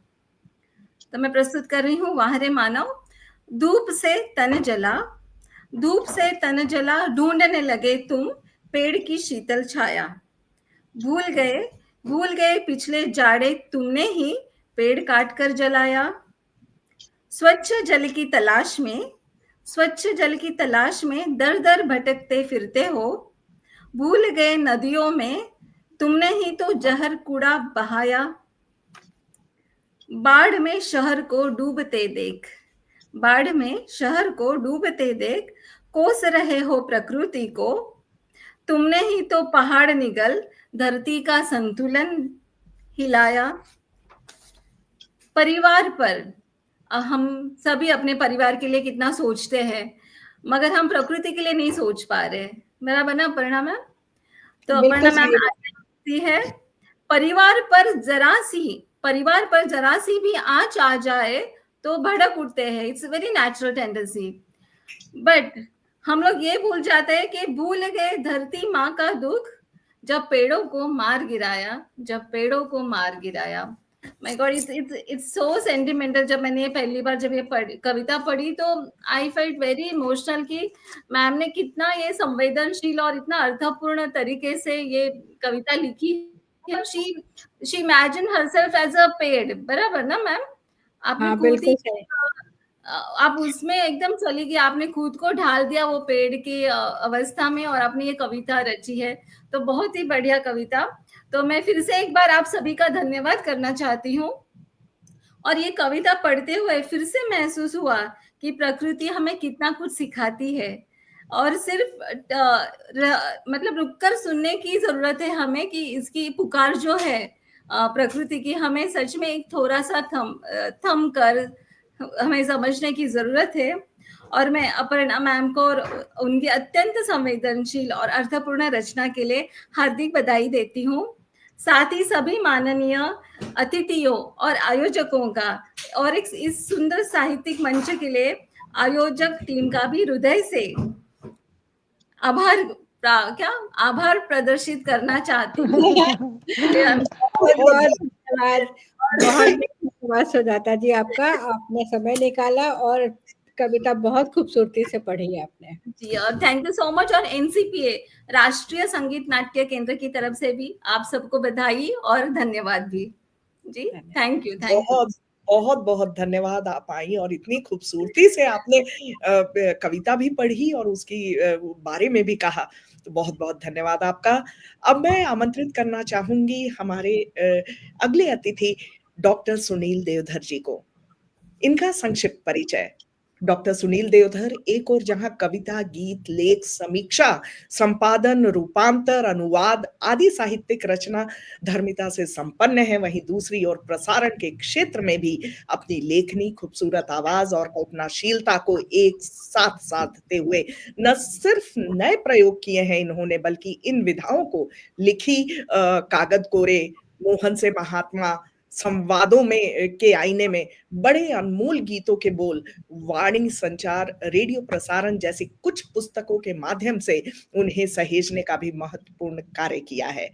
तो मैं प्रस्तुत कर रही हूँ वाह रे मानव। धूप से तन जला ढूंढने लगे तुम पेड़ की शीतल छाया। भूल गए पिछले जाड़े तुमने ही पेड़ काट कर जलाया। स्वच्छ जल की तलाश में दर दर भटकते फिरते हो। भूल गए नदियों में तुमने ही तो जहर कूड़ा बहाया। बाढ़ में शहर को डूबते देख कोस रहे हो प्रकृति को। तुमने ही तो पहाड़ निगल धरती का संतुलन हिलाया। परिवार पर हम सभी अपने परिवार के लिए कितना सोचते हैं, मगर हम प्रकृति के लिए नहीं सोच पा रहे। मेरा बना अपर्णा मैम? तो अपर्णा मैम आती है, परिवार पर जरा सी भी आँच आ जाए तो भड़क उठते हैं। It's very natural tendency, but हम लोग ये भूल जाते हैं कि भूल गए धरती माँ का दुख जब पेड़ों को मार गिराया। My God, it's so sentimental. जब मैंने पहली बार जब ये कविता पढ़ी तो आई फेल्ट वेरी इमोशनल कि मैम ने कितना ये संवेदनशील और इतना अर्थपूर्ण तरीके से ये कविता लिखी। She imagine herself as a पेड़, बराबर ना मैम? आपने खुद ही आप उसमें एकदम चली गई, आपने खुद को ढाल दिया वो पेड़ की अवस्था में, और आपने ये कविता रची है। तो बहुत ही बढ़िया कविता। तो मैं फिर से एक बार आप सभी का धन्यवाद करना चाहती हूँ। और ये कविता पढ़ते हुए फिर से महसूस हुआ कि प्रकृति हमें कितना कुछ सिखाती है, और सिर्फ मतलब रुककर सुनने की जरूरत है हमें कि इसकी पुकार जो है प्रकृति की, हमें सच में एक थोड़ा सा थम कर हमें समझने की जरूरत है। और मैं अपर्णा मैम को और उनकी अत्यंत संवेदनशील और अर्थपूर्ण रचना के लिए हार्दिक बधाई देती हूँ। साथ ही सभी माननीय अतिथियों और आयोजकों का और इस सुंदर साहित्यिक मंच के लिए आयोजक टीम का भी हृदय से आभार प्रदर्शित करना चाहती हूँ। धन्यवाद सुजाता जी आपका, आपने समय निकाला और कविता बहुत खूबसूरती से पढ़ी आपने जी। और थैंक यू सो मच। और एनसीपीए राष्ट्रीय संगीत नाट्य केंद्र की तरफ से भी आप सबको बधाई और धन्यवाद भी जी। Thank you. बहुत बहुत धन्यवाद। आप आई और इतनी खूबसूरती से आपने कविता भी पढ़ी और उसकी बारे में भी कहा, तो बहुत बहुत धन्यवाद आपका। अब मैं आमंत्रित करना चाहूंगी हमारे अगले अतिथि डॉक्टर सुनील देवधर जी को। इनका संक्षिप्त परिचय। डॉक्टर सुनील देवधर एक और जहां कविता, गीत, लेख, समीक्षा, संपादन, रूपांतर, अनुवाद आदि साहित्यिक रचना धर्मिता से संपन्न है, वहीं दूसरी ओर प्रसारण के क्षेत्र में भी अपनी लेखनी, खूबसूरत आवाज और कल्पनाशीलता को एक साथ साधते हुए न सिर्फ नए प्रयोग किए हैं इन्होंने, बल्कि इन विधाओं को लिखी कागज कोरे, मोहन से महात्मा, संवादों में के आईने में बड़े अनमोल गीतों के बोल, वाणी संचार, रेडियो प्रसारण जैसी कुछ पुस्तकों के माध्यम से उन्हें सहेजने का भी महत्वपूर्ण कार्य किया है।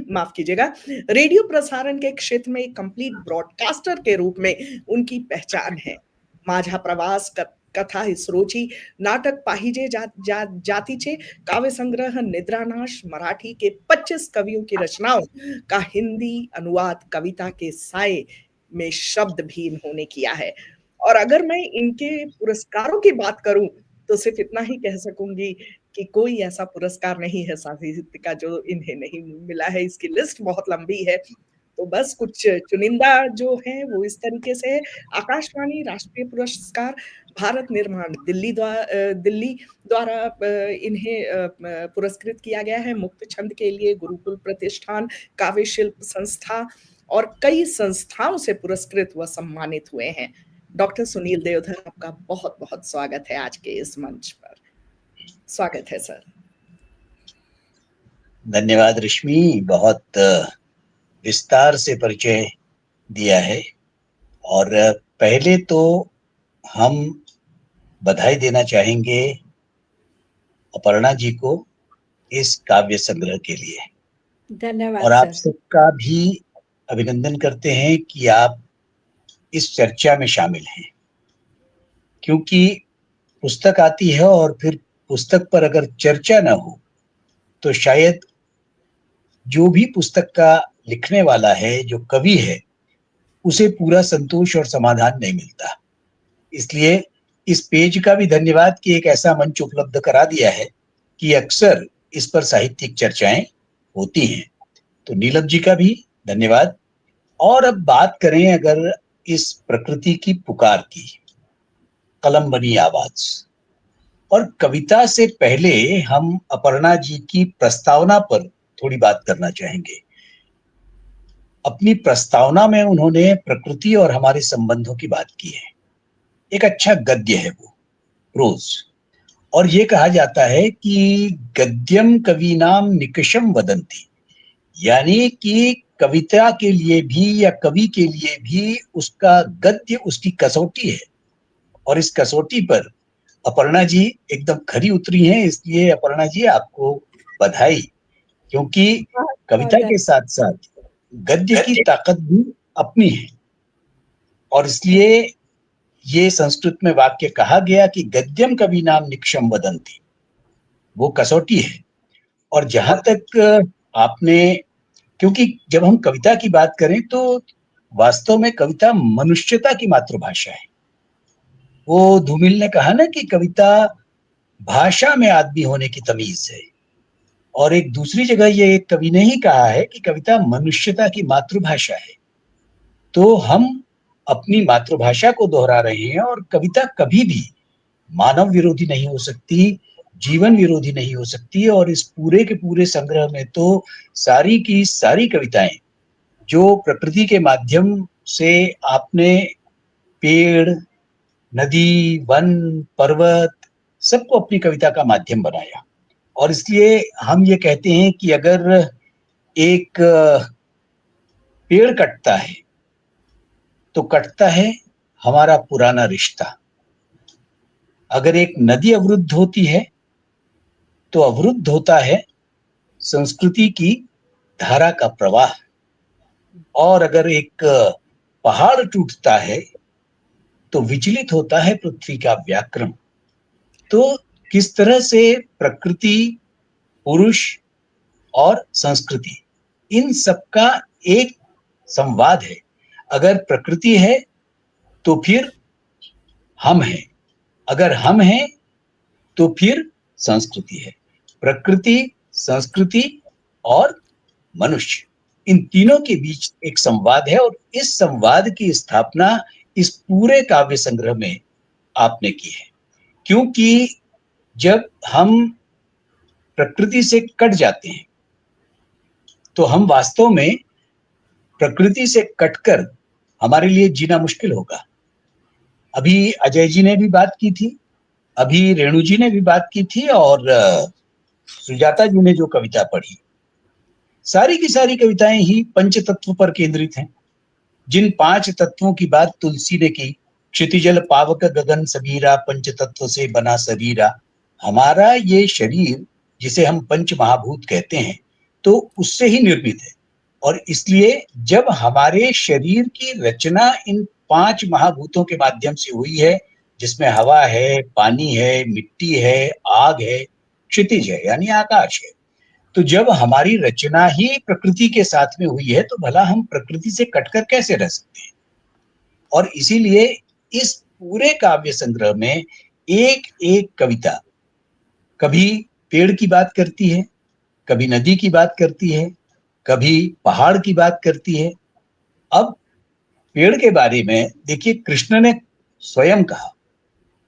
माफ कीजिएगा। रेडियो प्रसारण के क्षेत्र में एक कंप्लीट ब्रॉडकास्टर के रूप में उनकी पहचान है। माझा प्रवास, कथा स्रोची, नाटक पाहिजे जातीचे, काव्य संग्रह निद्रानाश, मराठी के 25 कवियों की रचनाओं का हिंदी अनुवाद कविता के साए में शब्द भी इन्होंने किया है। और अगर मैं इनके पुरस्कारों की बात करूं तो सिर्फ इतना ही कह सकूंगी कि कोई ऐसा पुरस्कार नहीं है साहित्य का जो इन्हें नहीं मिला है। इसकी लिस्ट बहुत लंबी है, तो बस कुछ चुनिंदा जो है वो इस तरीके से है। आकाशवाणी राष्ट्रीय पुरस्कार, भारत निर्माण दिल्ली द्वारा इन्हें पुरस्कृत किया गया है। मुक्त छंद के लिए गुरुकुल प्रतिष्ठान, काव्य शिल्प संस्था और कई संस्थाओं से पुरस्कृत व सम्मानित हुए हैं। डॉक्टर सुनील देवधर, आपका बहुत बहुत स्वागत है आज के इस मंच पर। स्वागत है सर। धन्यवाद रश्मि, बहुत विस्तार से परिचय दिया है। और पहले तो हम बधाई देना चाहेंगे अपर्णा जी को इस काव्य संग्रह के लिए। धन्यवाद। और आप सबका भी अभिनंदन करते हैं कि आप इस चर्चा में शामिल हैं, क्योंकि पुस्तक आती है और फिर पुस्तक पर अगर चर्चा ना हो तो शायद जो भी पुस्तक का लिखने वाला है, जो कवि है, उसे पूरा संतोष और समाधान नहीं मिलता। इसलिए इस पेज का भी धन्यवाद कि एक ऐसा मंच उपलब्ध करा दिया है कि अक्सर इस पर साहित्यिक चर्चाएं होती हैं। तो नीलम जी का भी धन्यवाद। और अब बात करें अगर इस प्रकृति की पुकार की, कलम बनी आवाज, और कविता से पहले हम अपर्णा जी की प्रस्तावना पर थोड़ी बात करना चाहेंगे। अपनी प्रस्तावना में उन्होंने प्रकृति और हमारे संबंधों की बात की है। एक अच्छा गद्य है वो, प्रोज। और ये कहा जाता है कि गद्यम कवीनाम निकषम वदंती, यानी कि कविता के लिए भी या कवि के लिए भी उसका गद्य उसकी कसौटी है। और इस कसौटी पर अपर्णा जी एकदम खरी उतरी हैं। इसलिए अपर्णा जी, आपको बधाई, क्योंकि कविता के साथ साथ गद्य की ताकत भी अपनी है। और इसलिए ये संस्कृत में वाक्य कहा गया कि गद्यम कवीनाम निकषम वदंती, वो कसौटी है। और जहां तक आपने, क्योंकि जब हम कविता की बात करें तो वास्तव में कविता मनुष्यता की मातृभाषा है। वो धूमिल ने कहा ना कि कविता भाषा में आदमी होने की तमीज है। और एक दूसरी जगह ये एक कवि ने ही कहा है कि कविता मनुष्यता की मातृभाषा है। तो हम अपनी मातृभाषा को दोहरा रहे हैं। और कविता कभी भी मानव विरोधी नहीं हो सकती, जीवन विरोधी नहीं हो सकती। और इस पूरे के पूरे संग्रह में तो सारी की सारी कविताएं जो प्रकृति के माध्यम से आपने पेड़, नदी, वन, पर्वत, सबको अपनी कविता का माध्यम बनाया। और इसलिए हम ये कहते हैं कि अगर एक पेड़ कटता है तो कटता है हमारा पुराना रिश्ता। अगर एक नदी अवरुद्ध होती है तो अवरुद्ध होता है संस्कृति की धारा का प्रवाह। और अगर एक पहाड़ टूटता है तो विचलित होता है पृथ्वी का व्याक्रम। तो किस तरह से प्रकृति, पुरुष और संस्कृति, इन सबका एक संवाद है। अगर प्रकृति है तो फिर हम हैं, अगर हम हैं तो फिर संस्कृति है। प्रकृति, संस्कृति और मनुष्य, इन तीनों के बीच एक संवाद है। और इस संवाद की स्थापना इस पूरे काव्य संग्रह में आपने की है। क्योंकि जब हम प्रकृति से कट जाते हैं तो हम वास्तव में प्रकृति से कटकर हमारे लिए जीना मुश्किल होगा। अभी अजय जी ने भी बात की थी, अभी रेणु जी ने भी बात की थी, और सुजाता जी ने जो कविता पढ़ी, सारी की सारी कविताएं ही पंच तत्व पर केंद्रित हैं। जिन 5 तत्वों की बात तुलसी ने की, क्षितिजल पावक गगन सबीरा, पंच तत्व से बना शरीरा। हमारा ये शरीर जिसे हम पंच महाभूत कहते हैं, तो उससे ही निर्मित है। और इसलिए जब हमारे शरीर की रचना इन 5 महाभूतों के माध्यम से हुई है जिसमें हवा है, पानी है, मिट्टी है, आग है, क्षितिज है यानी आकाश है। तो जब हमारी रचना ही प्रकृति के साथ में हुई है तो भला हम प्रकृति से कटकर कैसे रह सकते हैं। और इसीलिए इस पूरे काव्य संग्रह में एक एक कविता कभी पेड़ की बात करती है, कभी नदी की बात करती है, कभी पहाड़ की बात करती है। अब पेड़ के बारे में देखिए, कृष्ण ने स्वयं कहा,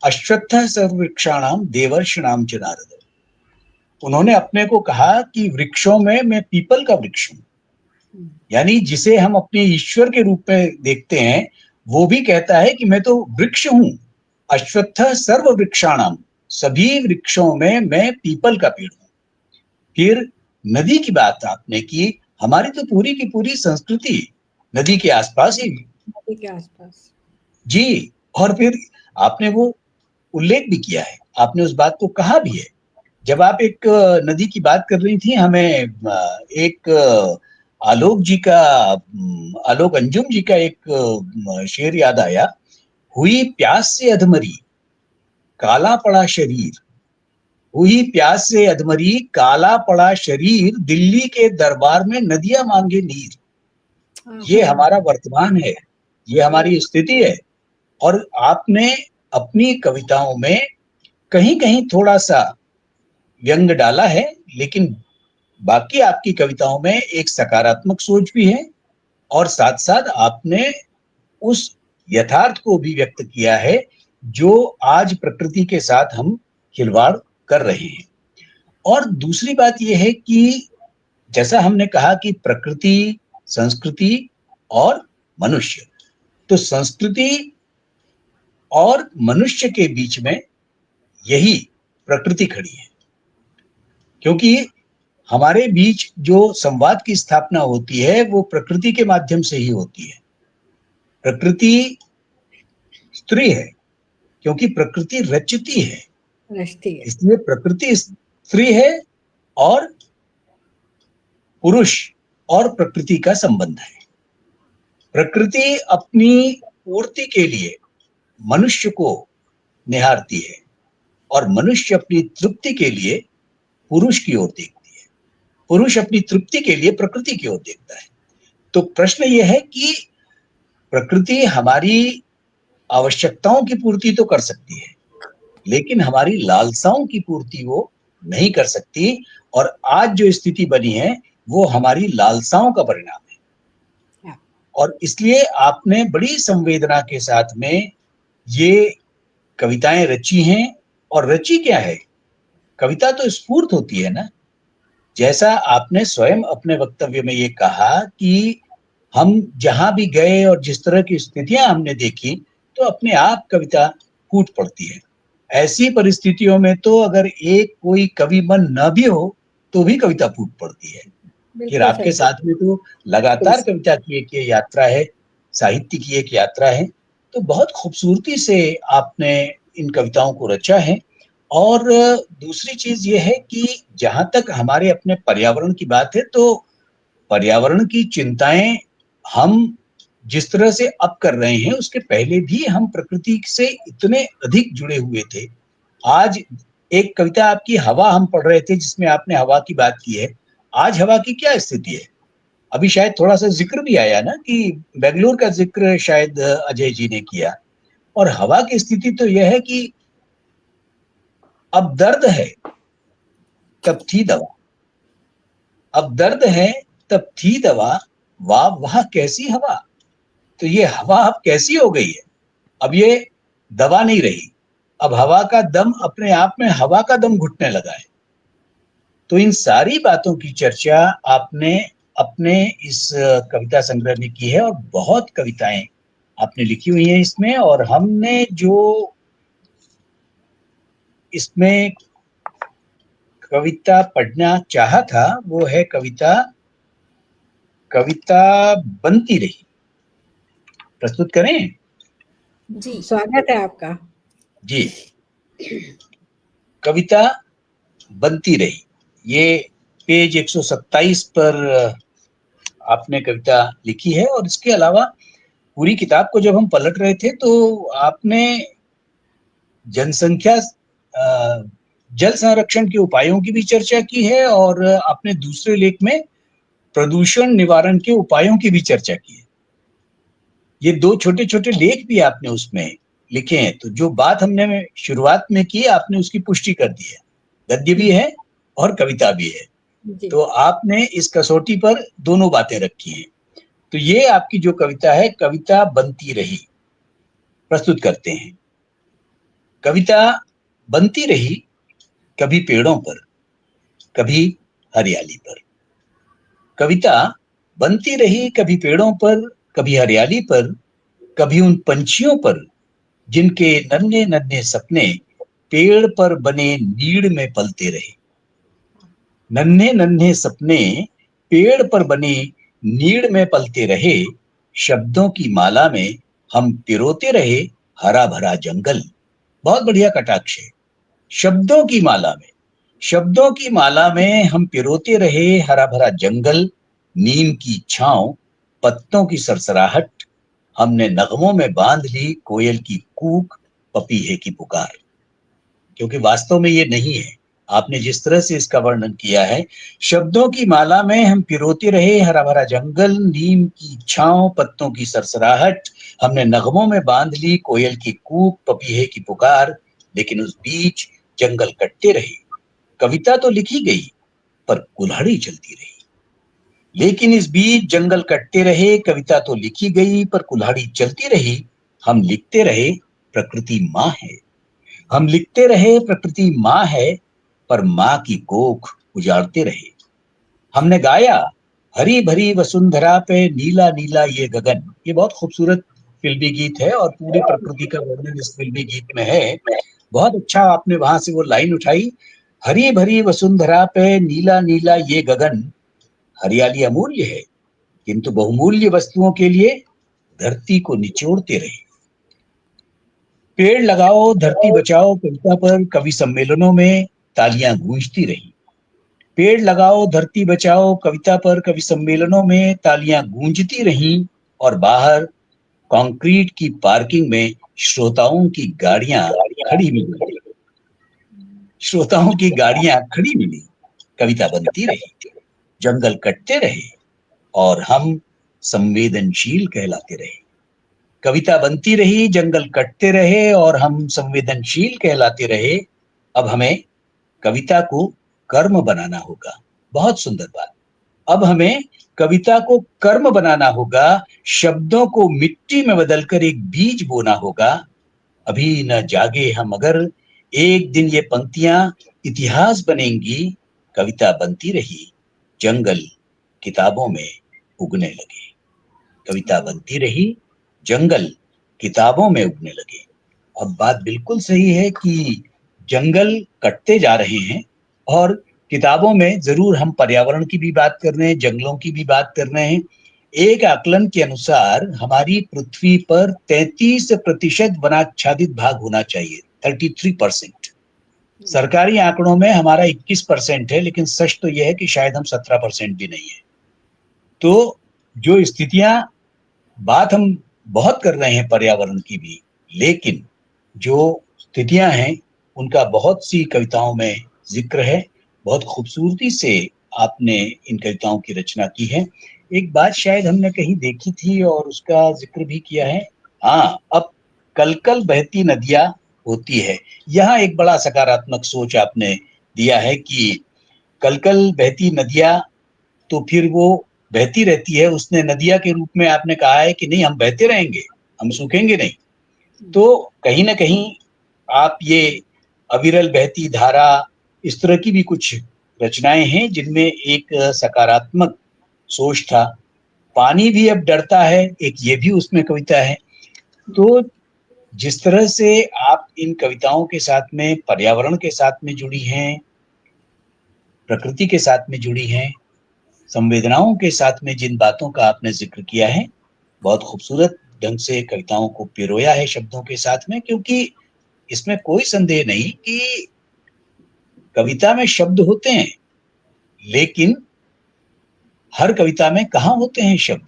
अश्वत्थः सर्ववृक्षाणाम देवर्षिणाम च नारद। उन्होंने अपने को कहा कि वृक्षों में मैं पीपल का वृक्ष हूं, यानी जिसे हम अपने ईश्वर के रूप में देखते हैं, वो भी कहता है कि मैं तो वृक्ष हूं। अश्वत्थः सर्व वृक्षाणाम, सभी वृक्षों में मैं पीपल का पेड़ हूं। फिर नदी की बात आपने की, हमारी तो पूरी की पूरी संस्कृति नदी के आसपास ही, नदी के आसपास जी। और फिर आपने वो उल्लेख भी किया है, आपने उस बात को कहा भी है। जब आप एक नदी की बात कर रही थी, हमें एक आलोक अंजुम जी का एक शेर याद आया, हुई प्यास से अधमरी काला पड़ा शरीर, हुई प्यास से अधमरी काला पड़ा शरीर, दिल्ली के दरबार में नदियां मांगे नीर। ये हमारा वर्तमान है, ये हमारी स्थिति है। और आपने अपनी कविताओं में कहीं कहीं थोड़ा सा व्यंग डाला है, लेकिन बाकी आपकी कविताओं में एक सकारात्मक सोच भी है और साथ साथ आपने उस यथार्थ को भी व्यक्त किया है जो आज प्रकृति के साथ हम खिलवाड़ कर रहे हैं। और दूसरी बात यह है कि जैसा हमने कहा कि प्रकृति, संस्कृति और मनुष्य, तो संस्कृति और मनुष्य के बीच में यही प्रकृति खड़ी है, क्योंकि हमारे बीच जो संवाद की स्थापना होती है वो प्रकृति के माध्यम से ही होती है। प्रकृति स्त्री है क्योंकि प्रकृति रचती है, इसलिए प्रकृति स्त्री है और पुरुष और प्रकृति का संबंध है। प्रकृति अपनी पूर्ति के लिए मनुष्य को निहारती है और मनुष्य अपनी तृप्ति के लिए पुरुष की ओर देखती है, पुरुष अपनी तृप्ति के लिए प्रकृति की ओर देखता है। तो प्रश्न यह है कि प्रकृति हमारी आवश्यकताओं की पूर्ति तो कर सकती है, लेकिन हमारी लालसाओं की पूर्ति वो नहीं कर सकती। और आज जो स्थिति बनी है वो हमारी लालसाओं का परिणाम है। और इसलिए आपने बड़ी संवेदना के साथ में ये कविताएं रची हैं। और रची क्या है, कविता तो स्फूर्त होती है ना। जैसा आपने स्वयं अपने वक्तव्य में ये कहा कि हम जहां भी गए और जिस तरह की स्थितियां हमने देखी तो अपने आप कविता फूट पड़ती है। ऐसी परिस्थितियों में तो अगर एक कोई कवि मन न भी हो तो भी कविता फूट पड़ती है। फिर आपके साथ में तो लगातार कविता की एक यात्रा है, साहित्य की एक यात्रा है। तो बहुत खूबसूरती से आपने इन कविताओं को रचा है। और दूसरी चीज ये है कि जहां तक हमारे अपने पर्यावरण की बात है, तो पर्यावरण की चिंताएं हम जिस तरह से अब कर रहे हैं उसके पहले भी हम प्रकृति से इतने अधिक जुड़े हुए थे। आज एक कविता आपकी हवा हम पढ़ रहे थे जिसमें आपने हवा की बात की है। आज हवा की क्या स्थिति है? अभी शायद थोड़ा सा जिक्र भी आया ना कि बेंगलुरु का जिक्र शायद अजय जी ने किया। और हवा की स्थिति तो यह है कि अब दर्द है तब थी दवा, अब दर्द है तब थी दवा, वाह वाह कैसी हवा। तो ये हवा अब कैसी हो गई है, अब ये दवा नहीं रही, अब हवा का दम अपने आप में हवा का दम घुटने लगा है। तो इन सारी बातों की चर्चा आपने अपने इस कविता संग्रह में की है और बहुत कविताएं आपने लिखी हुई हैं इसमें। और हमने जो इसमें कविता पढ़ना चाहा था वो है कविता बनती रही। प्रस्तुत करें? जी, स्वागत है आपका। जी, कविता बनती रही, ये पेज 127 पर आपने कविता लिखी है। और इसके अलावा पूरी किताब को जब हम पलट रहे थे तो आपने जनसंख्या जल संरक्षण के उपायों की भी चर्चा की है और आपने दूसरे लेख में प्रदूषण निवारण के उपायों की भी चर्चा की है। ये 2 छोटे-छोटे लेख भी आपने उसमें लिखे हैं, तो जो बात हमने शुरुआत में की आपने उसकी पुष्टि कर दी है। गद्य भी है और कविता भी है, तो आपने इस कसौटी पर दोनों बातें रखी हैं। तो ये आपकी जो कविता है, कविता बनती रही, प्रस्तुत करते हैं। कविता बनती रही कभी पेड़ों पर, कभी हरियाली पर। कविता बनती रही कभी पेड़ों पर, कभी हरियाली पर, कभी उन पंछियों पर जिनके नन्हे-नन्हे सपने पेड़ पर बने नीड़ में पलते रहे। नन्हे-नन्हे सपने पेड़ पर बने नीड़ में पलते रहे, शब्दों की माला में हम पिरोते रहे हरा-भरा जंगल। बहुत बढ़िया कटाक्ष है। शब्दों की माला में हम पिरोते रहे हरा-भरा जंगल, नीम की छाँव, पत्तों की सरसराहट, हमने नगमों में बांध ली कोयल की कूक, पपीहे की पुकार। क्योंकि वास्तव में ये नहीं है, आपने जिस तरह से इसका वर्णन किया है, शब्दों की माला में हम पिरोते रहे हरा भरा जंगल, नीम की छाँव, पत्तों की सरसराहट, हमने नगमों में बांध ली कोयल की कूक, पपीहे की पुकार, लेकिन उस बीच जंगल कटते रहे। कविता तो लिखी गई पर कुल्हाड़ी चलती रही। लेकिन इस बीच जंगल कटते रहे, कविता तो लिखी गई पर कुल्हाड़ी चलती रही। हम लिखते रहे प्रकृति माँ है, हम लिखते रहे प्रकृति माँ है, पर माँ की कोख उजाड़ते रहे। हमने गाया हरी भरी वसुंधरा पे नीला नीला ये गगन। ये बहुत खूबसूरत फिल्मी गीत है और पूरी प्रकृति का वर्णन इस फिल्मी गीत में है। बहुत अच्छा आपने वहां से वो लाइन उठाई, हरी भरी वसुंधरा पे नीला नीला ये गगन। हरियाली अमूल्य है, किंतु बहुमूल्य वस्तुओं के लिए धरती को निचोड़ते रहे। पेड़ लगाओ धरती बचाओ कविता पर कवि सम्मेलनों में तालियां गूंजती रही। पेड़ लगाओ धरती बचाओ कविता पर कवि सम्मेलनों में तालियां गूंजती रहीं और बाहर कंक्रीट की पार्किंग में श्रोताओं की गाड़ियां खड़ी मिली। श्रोताओं की गाड़ियां खड़ी मिली। कविता बनती रही, जंगल कटते रहे और हम संवेदनशील कहलाते रहे। कविता बनती रही, जंगल कटते रहे और हम संवेदनशील कहलाते रहे। अब हमें कविता को कर्म बनाना होगा। बहुत सुंदर बात। अब हमें कविता को कर्म बनाना होगा, शब्दों को मिट्टी में बदलकर एक बीज बोना होगा। अभी न जागे हम मगर एक दिन ये पंक्तियां इतिहास बनेंगी। कविता बनती रही, जंगल किताबों में उगने लगे। कविता बनती रही, जंगल किताबों में उगने लगे। अब बात बिल्कुल सही है कि जंगल कटते जा रहे हैं और किताबों में जरूर हम पर्यावरण की भी बात कर रहे हैं, जंगलों की भी बात कर रहे हैं। एक आकलन के अनुसार हमारी पृथ्वी पर 33% वनाच्छादित भाग होना चाहिए, 33%। सरकारी आंकड़ों में हमारा 21% है, लेकिन सच तो यह है कि शायद हम 17% भी नहीं है। तो जो स्थितियां, बात हम बहुत कर रहे हैं पर्यावरण की भी, लेकिन जो स्थितियां हैं उनका बहुत सी कविताओं में जिक्र है। बहुत खूबसूरती से आपने इन कविताओं की रचना की है। एक बात शायद हमने कहीं देखी थी और उसका जिक्र भी किया है। हाँ, अब कल कल बहती नदियां होती है। यहाँ एक बड़ा सकारात्मक सोच आपने दिया है कि कल कल बहती नदियां, तो फिर वो बहती रहती है। उसने नदिया के रूप में आपने कहा है कि नहीं हम बहते रहेंगे, हम सूखेंगे नहीं। तो कहीं ना कहीं आप ये अविरल बहती धारा, इस तरह की भी कुछ रचनाएं हैं जिनमें एक सकारात्मक सोच था। पानी भी अब डरता है, एक ये भी उसमें कविता है। तो जिस तरह से आप इन कविताओं के साथ में पर्यावरण के साथ में जुड़ी हैं, प्रकृति के साथ में जुड़ी हैं, संवेदनाओं के साथ में जिन बातों का आपने जिक्र किया है, बहुत खूबसूरत ढंग से कविताओं को पिरोया है शब्दों के साथ में। क्योंकि इसमें कोई संदेह नहीं कि कविता में शब्द होते हैं, लेकिन हर कविता में कहाँ होते हैं शब्द,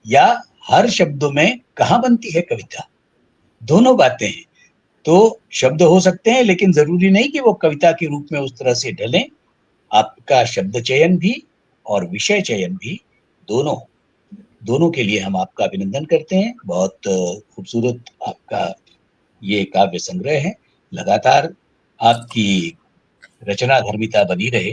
या हर शब्दों में कहाँ बनती है कविता। दोनों बातें हैं। तो शब्द हो सकते हैं, लेकिन जरूरी नहीं कि वो कविता के रूप में उस तरह से ढलें। आपका शब्द चयन भी और विषय चयन भी दोनों के लिए हम आपका अभिनंदन करते हैं। बहुत खूबसूरत आपका ये काव्य संग्रह है। लगातार आपकी रचना धर्मिता बनी रहे,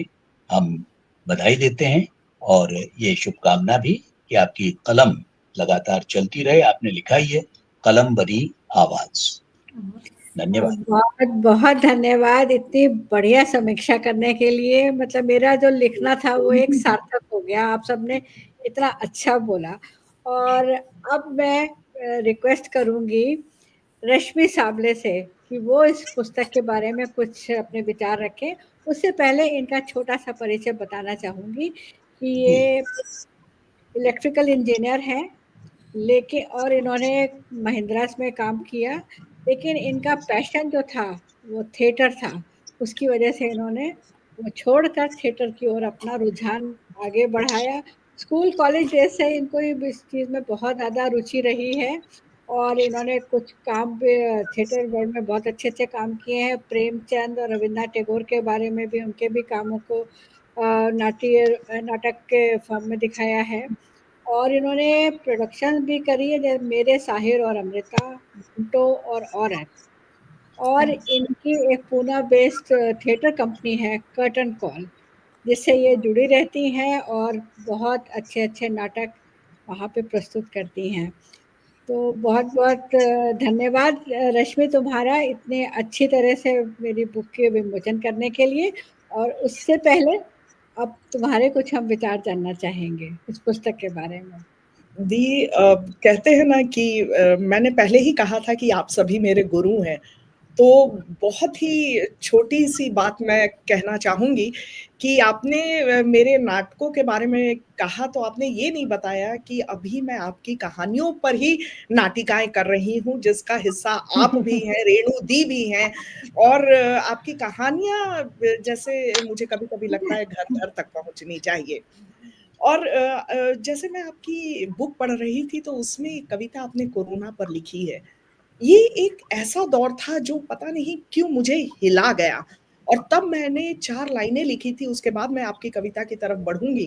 हम बधाई देते हैं, और ये शुभकामना भी कि आपकी कलम लगातार चलती रहे। आपने लिखा ही है, कलम बनी आवाज। धन्यवाद। बहुत बहुत धन्यवाद इतनी बढ़िया समीक्षा करने के लिए। मतलब मेरा जो लिखना था वो एक सार्थक हो गया, आप सबने इतना अच्छा बोला। और अब मैं रिक्वेस्ट करूंगी रश्मि साबले से कि वो इस पुस्तक के बारे में कुछ अपने विचार रखें। उससे पहले इनका छोटा सा परिचय बताना चाहूंगी कि ये इलेक्ट्रिकल इंजीनियर हैं, लेकिन और इन्होंने महिंद्रास में काम किया, लेकिन इनका पैशन जो था वो थिएटर था। उसकी वजह से इन्होंने वो छोड़कर थिएटर की ओर अपना रुझान आगे बढ़ाया। स्कूल कॉलेज डेज से इनको इस चीज़ में बहुत ज़्यादा रुचि रही है, और इन्होंने कुछ काम भी थिएटर वर्ल्ड में बहुत अच्छे अच्छे काम किए हैं। प्रेमचंद और रविन्द्रनाथ टैगोर के बारे में भी, उनके भी कामों को नाटक के फॉर्म में दिखाया है। और इन्होंने प्रोडक्शन भी करी है, जैसे मेरे साहिर और अमृता, गुंटो और औरत। और इनकी एक पूना बेस्ड थिएटर कंपनी है कर्टन कॉल, जिससे ये जुड़ी रहती हैं और बहुत अच्छे अच्छे नाटक वहाँ पे प्रस्तुत करती हैं। तो बहुत बहुत धन्यवाद रश्मि तुम्हारा, इतने अच्छी तरह से मेरी बुक के विमोचन करने के लिए। और उससे पहले अब तुम्हारे कुछ हम विचार जानना चाहेंगे इस पुस्तक के बारे में। दी, कहते हैं ना कि मैंने पहले ही कहा था कि आप सभी मेरे गुरु हैं, तो बहुत ही छोटी सी बात मैं कहना चाहूंगी कि आपने मेरे नाटकों के बारे में कहा, तो आपने ये नहीं बताया कि अभी मैं आपकी कहानियों पर ही नाटिकाएं कर रही हूँ, जिसका हिस्सा आप भी हैं, रेणु दी भी हैं। और आपकी कहानियां जैसे मुझे कभी कभी लगता है घर घर तक पहुंचनी चाहिए। और जैसे मैं आपकी बुक पढ़ रही थी तो उसमें एक कविता आपने कोरोना पर लिखी है। ये एक ऐसा दौर था जो पता नहीं क्यों मुझे हिला गया, और तब मैंने 4 लाइनें लिखी थी। उसके बाद मैं आपकी कविता की तरफ बढ़ूंगी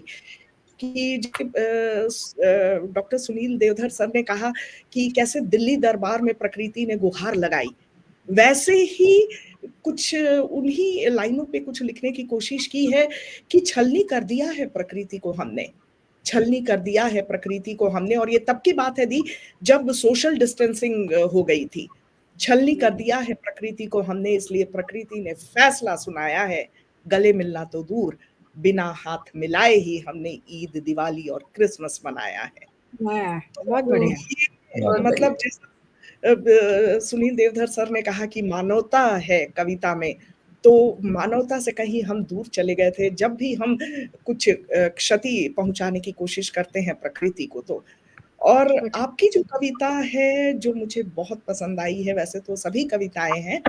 कि डॉक्टर सुनील देवधर सर ने कहा कि कैसे दिल्ली दरबार में प्रकृति ने गुहार लगाई, वैसे ही कुछ उन्हीं लाइनों पे कुछ लिखने की कोशिश की है कि छलनी कर दिया है प्रकृति को हमने, छलनी कर दिया है प्रकृति को हमने। और ये तब की बात है दी जब सोशल डिस्टेंसिंग हो गई थी। छलनी कर दिया है प्रकृति को हमने, इसलिए प्रकृति ने फैसला सुनाया है, गले मिलना तो दूर, बिना हाथ मिलाए ही हमने ईद, दिवाली और क्रिसमस मनाया है। बहुत बढ़िया। मतलब जैसा सुनील देवधर सर ने कहा कि मानवता है कविता में, तो मानवता से कहीं हम दूर चले गए थे जब भी हम कुछ क्षति पहुंचाने की कोशिश करते हैं प्रकृति को। तो और आपकी जो कविता है जो मुझे बहुत पसंद आई है, वैसे तो सभी कविताएं हैं,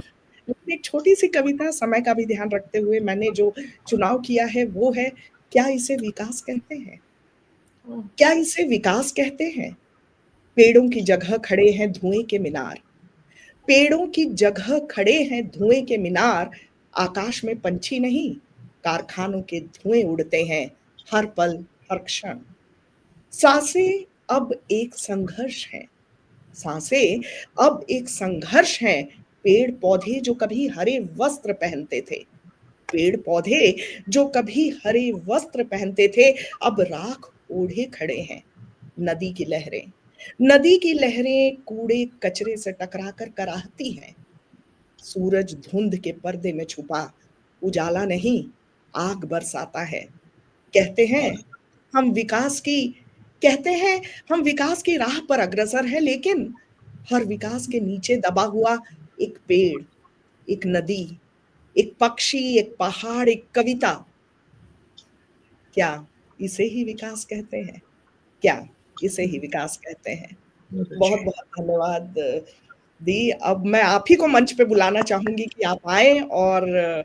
लेकिन एक छोटी सी कविता समय का भी ध्यान रखते हुए मैंने जो चुनाव किया है वो है, क्या इसे विकास कहते हैं? क्या इसे विकास कहते हैं? पेड़ों की जगह खड़े हैं धुएं के मीनार, पेड़ों की जगह खड़े हैं धुएं के मीनार, आकाश में पंछी नहीं, कारखानों के धुएं उड़ते हैं हर पल हर क्षण। सांसें अब एक संघर्ष है, सांसें अब एक संघर्ष है, पेड़ पौधे जो कभी हरे वस्त्र पहनते थे, पेड़ पौधे जो कभी हरे वस्त्र पहनते थे, अब राख ओढ़े खड़े हैं। नदी की लहरें, नदी की लहरें कूड़े कचरे से टकराकर कराहती हैं। सूरज धुंध के पर्दे में छुपा उजाला नहीं, आग बरसाता है। कहते हैं हम विकास की कहते हैं हम विकास की राह पर अग्रसर हैं, लेकिन हर विकास के नीचे दबा हुआ एक पेड़, एक नदी, एक पक्षी, एक पहाड़, एक कविता, क्या इसे ही विकास कहते हैं? क्या इसे ही विकास कहते हैं? बहुत बहुत धन्यवाद दी। अब मैं आप ही को मंच पे बुलाना चाहूंगी कि आप आए और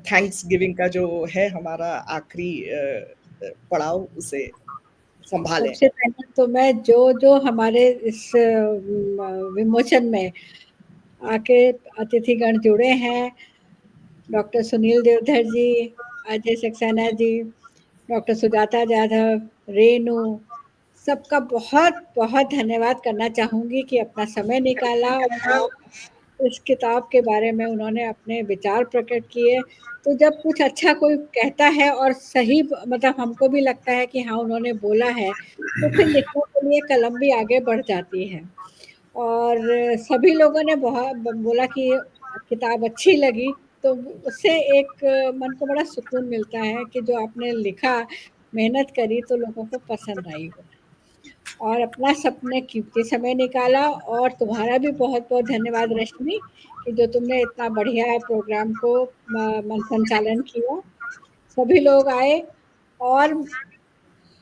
थैंक्स गिविंग का जो है हमारा आखिरी पड़ाव उसे संभालें। सबसे पहले तो मैं जो हमारे इस विमोचन में आके अतिथिगण जुड़े हैं, डॉक्टर सुनील देवधर जी, अजय सक्सेना जी, डॉक्टर सुजाता जाधव, रेणु, सबका बहुत बहुत धन्यवाद करना चाहूँगी कि अपना समय निकाला और इस किताब के बारे में उन्होंने अपने विचार प्रकट किए। तो जब कुछ अच्छा कोई कहता है और सही मतलब हमको भी लगता है कि हाँ उन्होंने बोला है, तो फिर लिखने के लिए कलम भी आगे बढ़ जाती है। और सभी लोगों ने बहुत बोला कि किताब अच्छी लगी, तो उससे एक मन को बड़ा सुकून मिलता है कि जो आपने लिखा, मेहनत करी तो लोगों को पसंद आई वो। और अपना सबने कीमती समय निकाला, और तुम्हारा भी बहुत-बहुत धन्यवाद रश्मि कि जो तुमने इतना बढ़िया प्रोग्राम को संचालन किया। सभी लोग आए और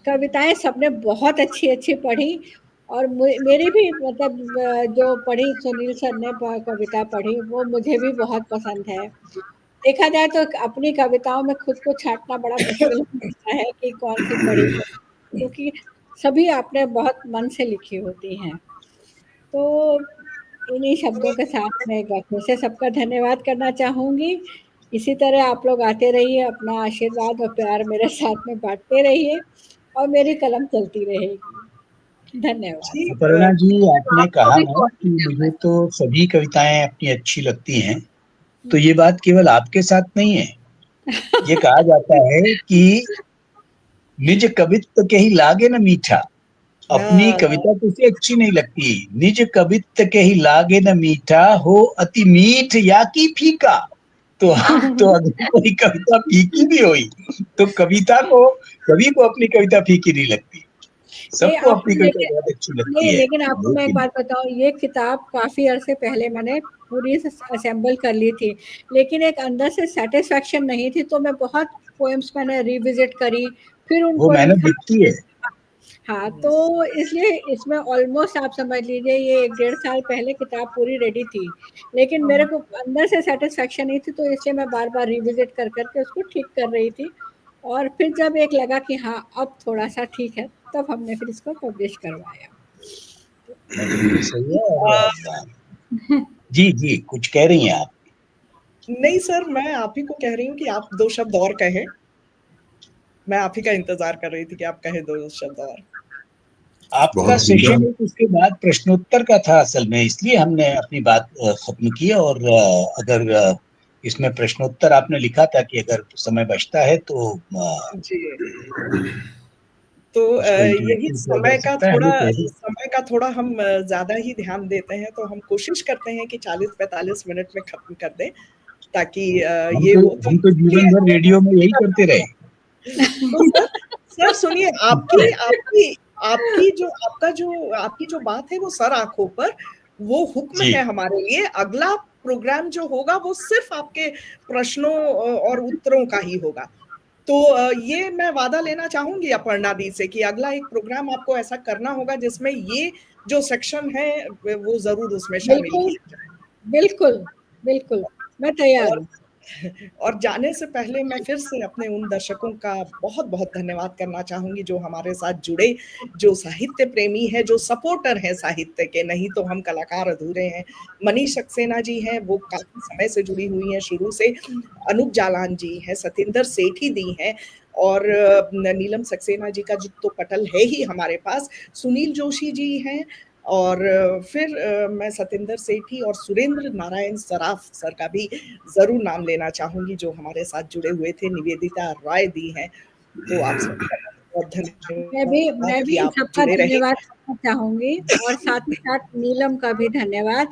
कविताएँ सबने बहुत अच्छी-अच्छी पढ़ी, और मेरी भी मतलब जो पढ़ी सुनील सर ने कविता पढ़ी वो मुझे भी बहुत पसंद है। देखा जाए तो अपनी कविताओं में खुद को छाँटना बड़ा मुश्किल होता है कि कौन-सी पढ़ी, क्योंकि सभी आपने बहुत मन से लिखी होती हैं। तो इन्हीं शब्दों के साथ मैं एक बार फिर से सबका धन्यवाद करना चाहूँगी। इसी तरह आप लोग आते रहिए, अपना आशीर्वाद और प्यार मेरे साथ में बाँटते रहिए और मेरी कलम चलती रहेगी। धन्यवाद। अपर्णा जी, आपने आपको कहा भी ना बहुत कि मुझे धन्यवाद। तो सभी कविताएं अपनी अच्छी लगती हैं, तो ये बात केवल आपके साथ नहीं है। ये कहा जाता है कि निज कवित्व के ही लागे न मीठा, अपनी कविता किसे अच्छी नहीं लगती। निज कवित्व के ही लागे न मीठा, हो अति मीठ या की फीका। तो अगर कोई कविता फीकी भी हुई तो कवि को अपनी कविता फीकी नहीं लगती। नहीं सबको आपको अपनी कविता लेकिन बहुत अच्छी लगती नहीं, है। लेकिन आपको मैं एक बात बताऊँ, ये किताब काफ़ी अरसे पहले मैंने पूरी असेंबल कर ली थी, लेकिन एक अंदर से सैटिस्फैक्शन नहीं थी, तो मैं बहुत पोएम्स मैंने रिविजिट करी, फिर वो उनको मेहनत लिखा। दिखती है। हाँ, तो इसलिए इसमें ऑलमोस्ट आप समझ लीजिए ये 1 डेढ़ साल पहले किताब पूरी रेडी थी, लेकिन मेरे को अंदर से सैटिस्फैक्शन नहीं थी, तो इसलिए मैं बार-बार रिविजिट कर के उसको ठीक कर रही थी, और फिर जब एक लगा कि हाँ, अब थोड़ा-सा ठीक है, तब हमने फिर इसको पब्लिश करवाया। बिल्कुल सही है। और जी, कुछ कह रही हैं आप? नहीं सर, मैं आप ही को कह रही हूँ कि आप 2 शब्द और कहें। मैं आप ही का इंतज़ार कर रही थी कि आप कहें 2 शब्द और। आपका बहुत सेशन सुंदर। उसके बाद प्रश्नोत्तर का था असल में, इसलिए हमने अपनी बात खत्म की। और अगर इसमें प्रश्नोत्तर आपने लिखा था कि अगर समय बचता है तो जी। तो उसको यही इंटरेक्टिव किया जा सकता है। हमें कह दी समय का थोड़ा हम ज़्यादा ही ध्यान देते हैं, तो हम कोशिश करते हैं कि 40-45 मिनट में खत्म कर दें, ताकि ये हो तो हम तो जीवन देखिए। भर रेडियो में यही करते रहे। तो सर सुनिए, आपकी आपकी आपकी जो बात है वो सर आँखों पर, वो हुक्म जी, है हमारे लिए। अगला प्रोग्राम जो होगा वो सिर्फ़ आपके प्रश्नों और उत्तरों का ही होगा। तो ये मैं वादा लेना चाहूँगी अपर्णा दी से कि अगला एक प्रोग्राम आपको ऐसा करना होगा जिसमें ये जो सेक्शन है वो ज़रूर उसमें शामिल बिल्कुल, किया जाए। बिल्कुल, बिल्कुल, मैं तैयार और हूँ। और जाने से पहले मैं फिर से अपने उन दर्शकों का बहुत-बहुत धन्यवाद करना चाहूँगी जो हमारे साथ जुड़े, जो साहित्य प्रेमी हैं, जो सपोर्टर हैं साहित्य के, नहीं तो हम कलाकार अधूरे हैं। मनीष सक्सेना जी हैं, वो काफ़ी समय से जुड़ी हुई हैं शुरू से। अनूप जालान जी हैं, सतिंदर सेठी दी हैं, और नीलम सक्सेना जी का जो तो पटल है ही हमारे पास। सुनील जोशी जी हैं, और फिर मैं सतिंदर सेठी और सुरेंद्र नारायण सराफ सर का भी ज़रूर नाम लेना चाहूँगी जो हमारे साथ जुड़े हुए थे। निवेदिता राय दी हैं। तो आप सबका बहुत धन्यवाद मैं कि भी इन आप सबका जुड़े रहे। धन्यवाद करना चाहूँगी, और साथ ही साथ नीलम का भी धन्यवाद,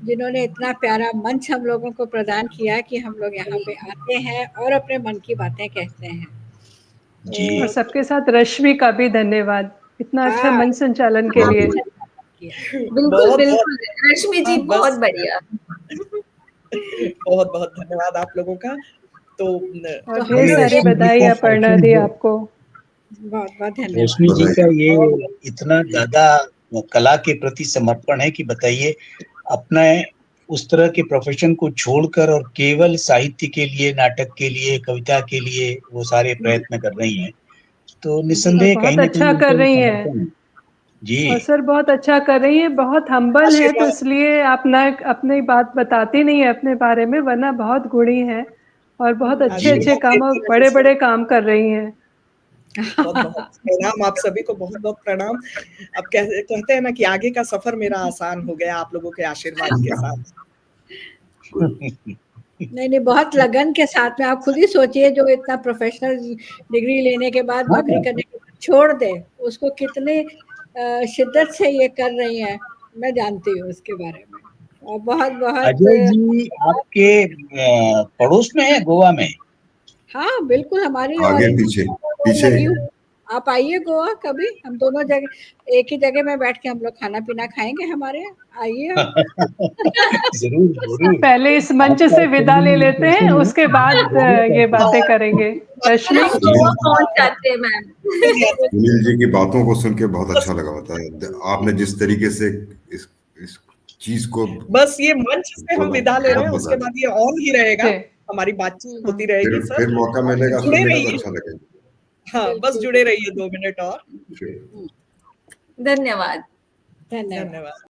जिन्होंने इतना प्यारा मंच हम लोगों को प्रदान किया कि हम लोग यहाँ पे आते हैं और अपने मन की बातें कहते हैं। जी। और तो सबके साथ रश्मि का भी धन्यवाद, इतना अच्छा हाँ, मंच संचालन के बहुत लिए। अच्छा किया। बिल्कुल, बहुत-बहुत बिल्कुल। रश्मि जी बहुत बस बढ़िया। बहुत-बहुत धन्यवाद आप लोगों का। तो और तो ढेर हमें फिर सारी रश्मि जी बधाई का अपर्णा दी आपको। बहुत-बहुत रश्मि धन्यवाद। जी का बधाई। ये इतना ज़्यादा कला के प्रति समर्पण है कि बताइए, अपना उस तरह के प्रोफेशन को छोड़कर और केवल साहित्य के लिए, नाटक के लिए, कविता के लिए वो सारे प्रयत्न कर रही हैं। तो जी, और निस्संदेह कहीं बहुत न अच्छा कहीं कर उनका ये रही हैं। समर्पण है। जी। और सर बहुत अच्छा कर रही है, बहुत हम्बल है, तो आशीर्वाद। इसलिए आप ना अपनी बात बताती नहीं है अपने बारे में, वरना बहुत गुणी है और बहुत अच्छे-अच्छे आशीर्वाद काम, देते रहिए बड़े-बड़े सर। काम कर रही हैं। बहुत-बहुत प्रणाम आप सभी को, बहुत-बहुत प्रणाम। अब कहते हैं ना कि आगे का सफ़र मेरा आसान हो गया आप लोगों के आशीर्वाद के साथ। नहीं, नहीं, बहुत लगन के साथ में आप खुद ही सोचिए, जो इतना प्रोफेशनल डिग्री लेने के बाद, हाँ। नौकरी करने के बाद छोड़ दे, उसको कितने शिद्दत से ये कर रही हैं, मैं जानती हूँ उसके बारे में। और बहुत-बहुत अजय जी आपके पड़ोस में है गोवा में? हाँ, बिल्कुल हमारी और आगे इन पीछे लगी हुई। आप आइए गोवा कभी, हम दोनों जगह एक ही जगह में बैठ के हम लोग खाना-पीना खाएँगे हमारे यहाँ, आइए आप। ज़रूर, ज़रूर। पहले इस मंच आपका से विदा ले लेते हैं, कभी उसके बाद ये बातें करेंगे। फिर रश्मि? हम गोवा पहुंच जाते हैं मैम। सुनील जी की बातों को सुन के बहुत अच्छा लगा होता है, आपने जिस तरीके से इस चीज को बस ये मंच से हम विदा ले रहे हैं, बहुत उसके मजा बाद ये ऑन ही रहेगा, जी। हमारी बातचीत होती रहेगी सर। फिर मौका मिलेगा जुड़े सुनने का तो रहिए। अच्छा लगेगा। हाँ, बस जुड़े रहिए 2 मिनट और। Sure. धन्यवाद। धन्यवाद। धन्यवाद।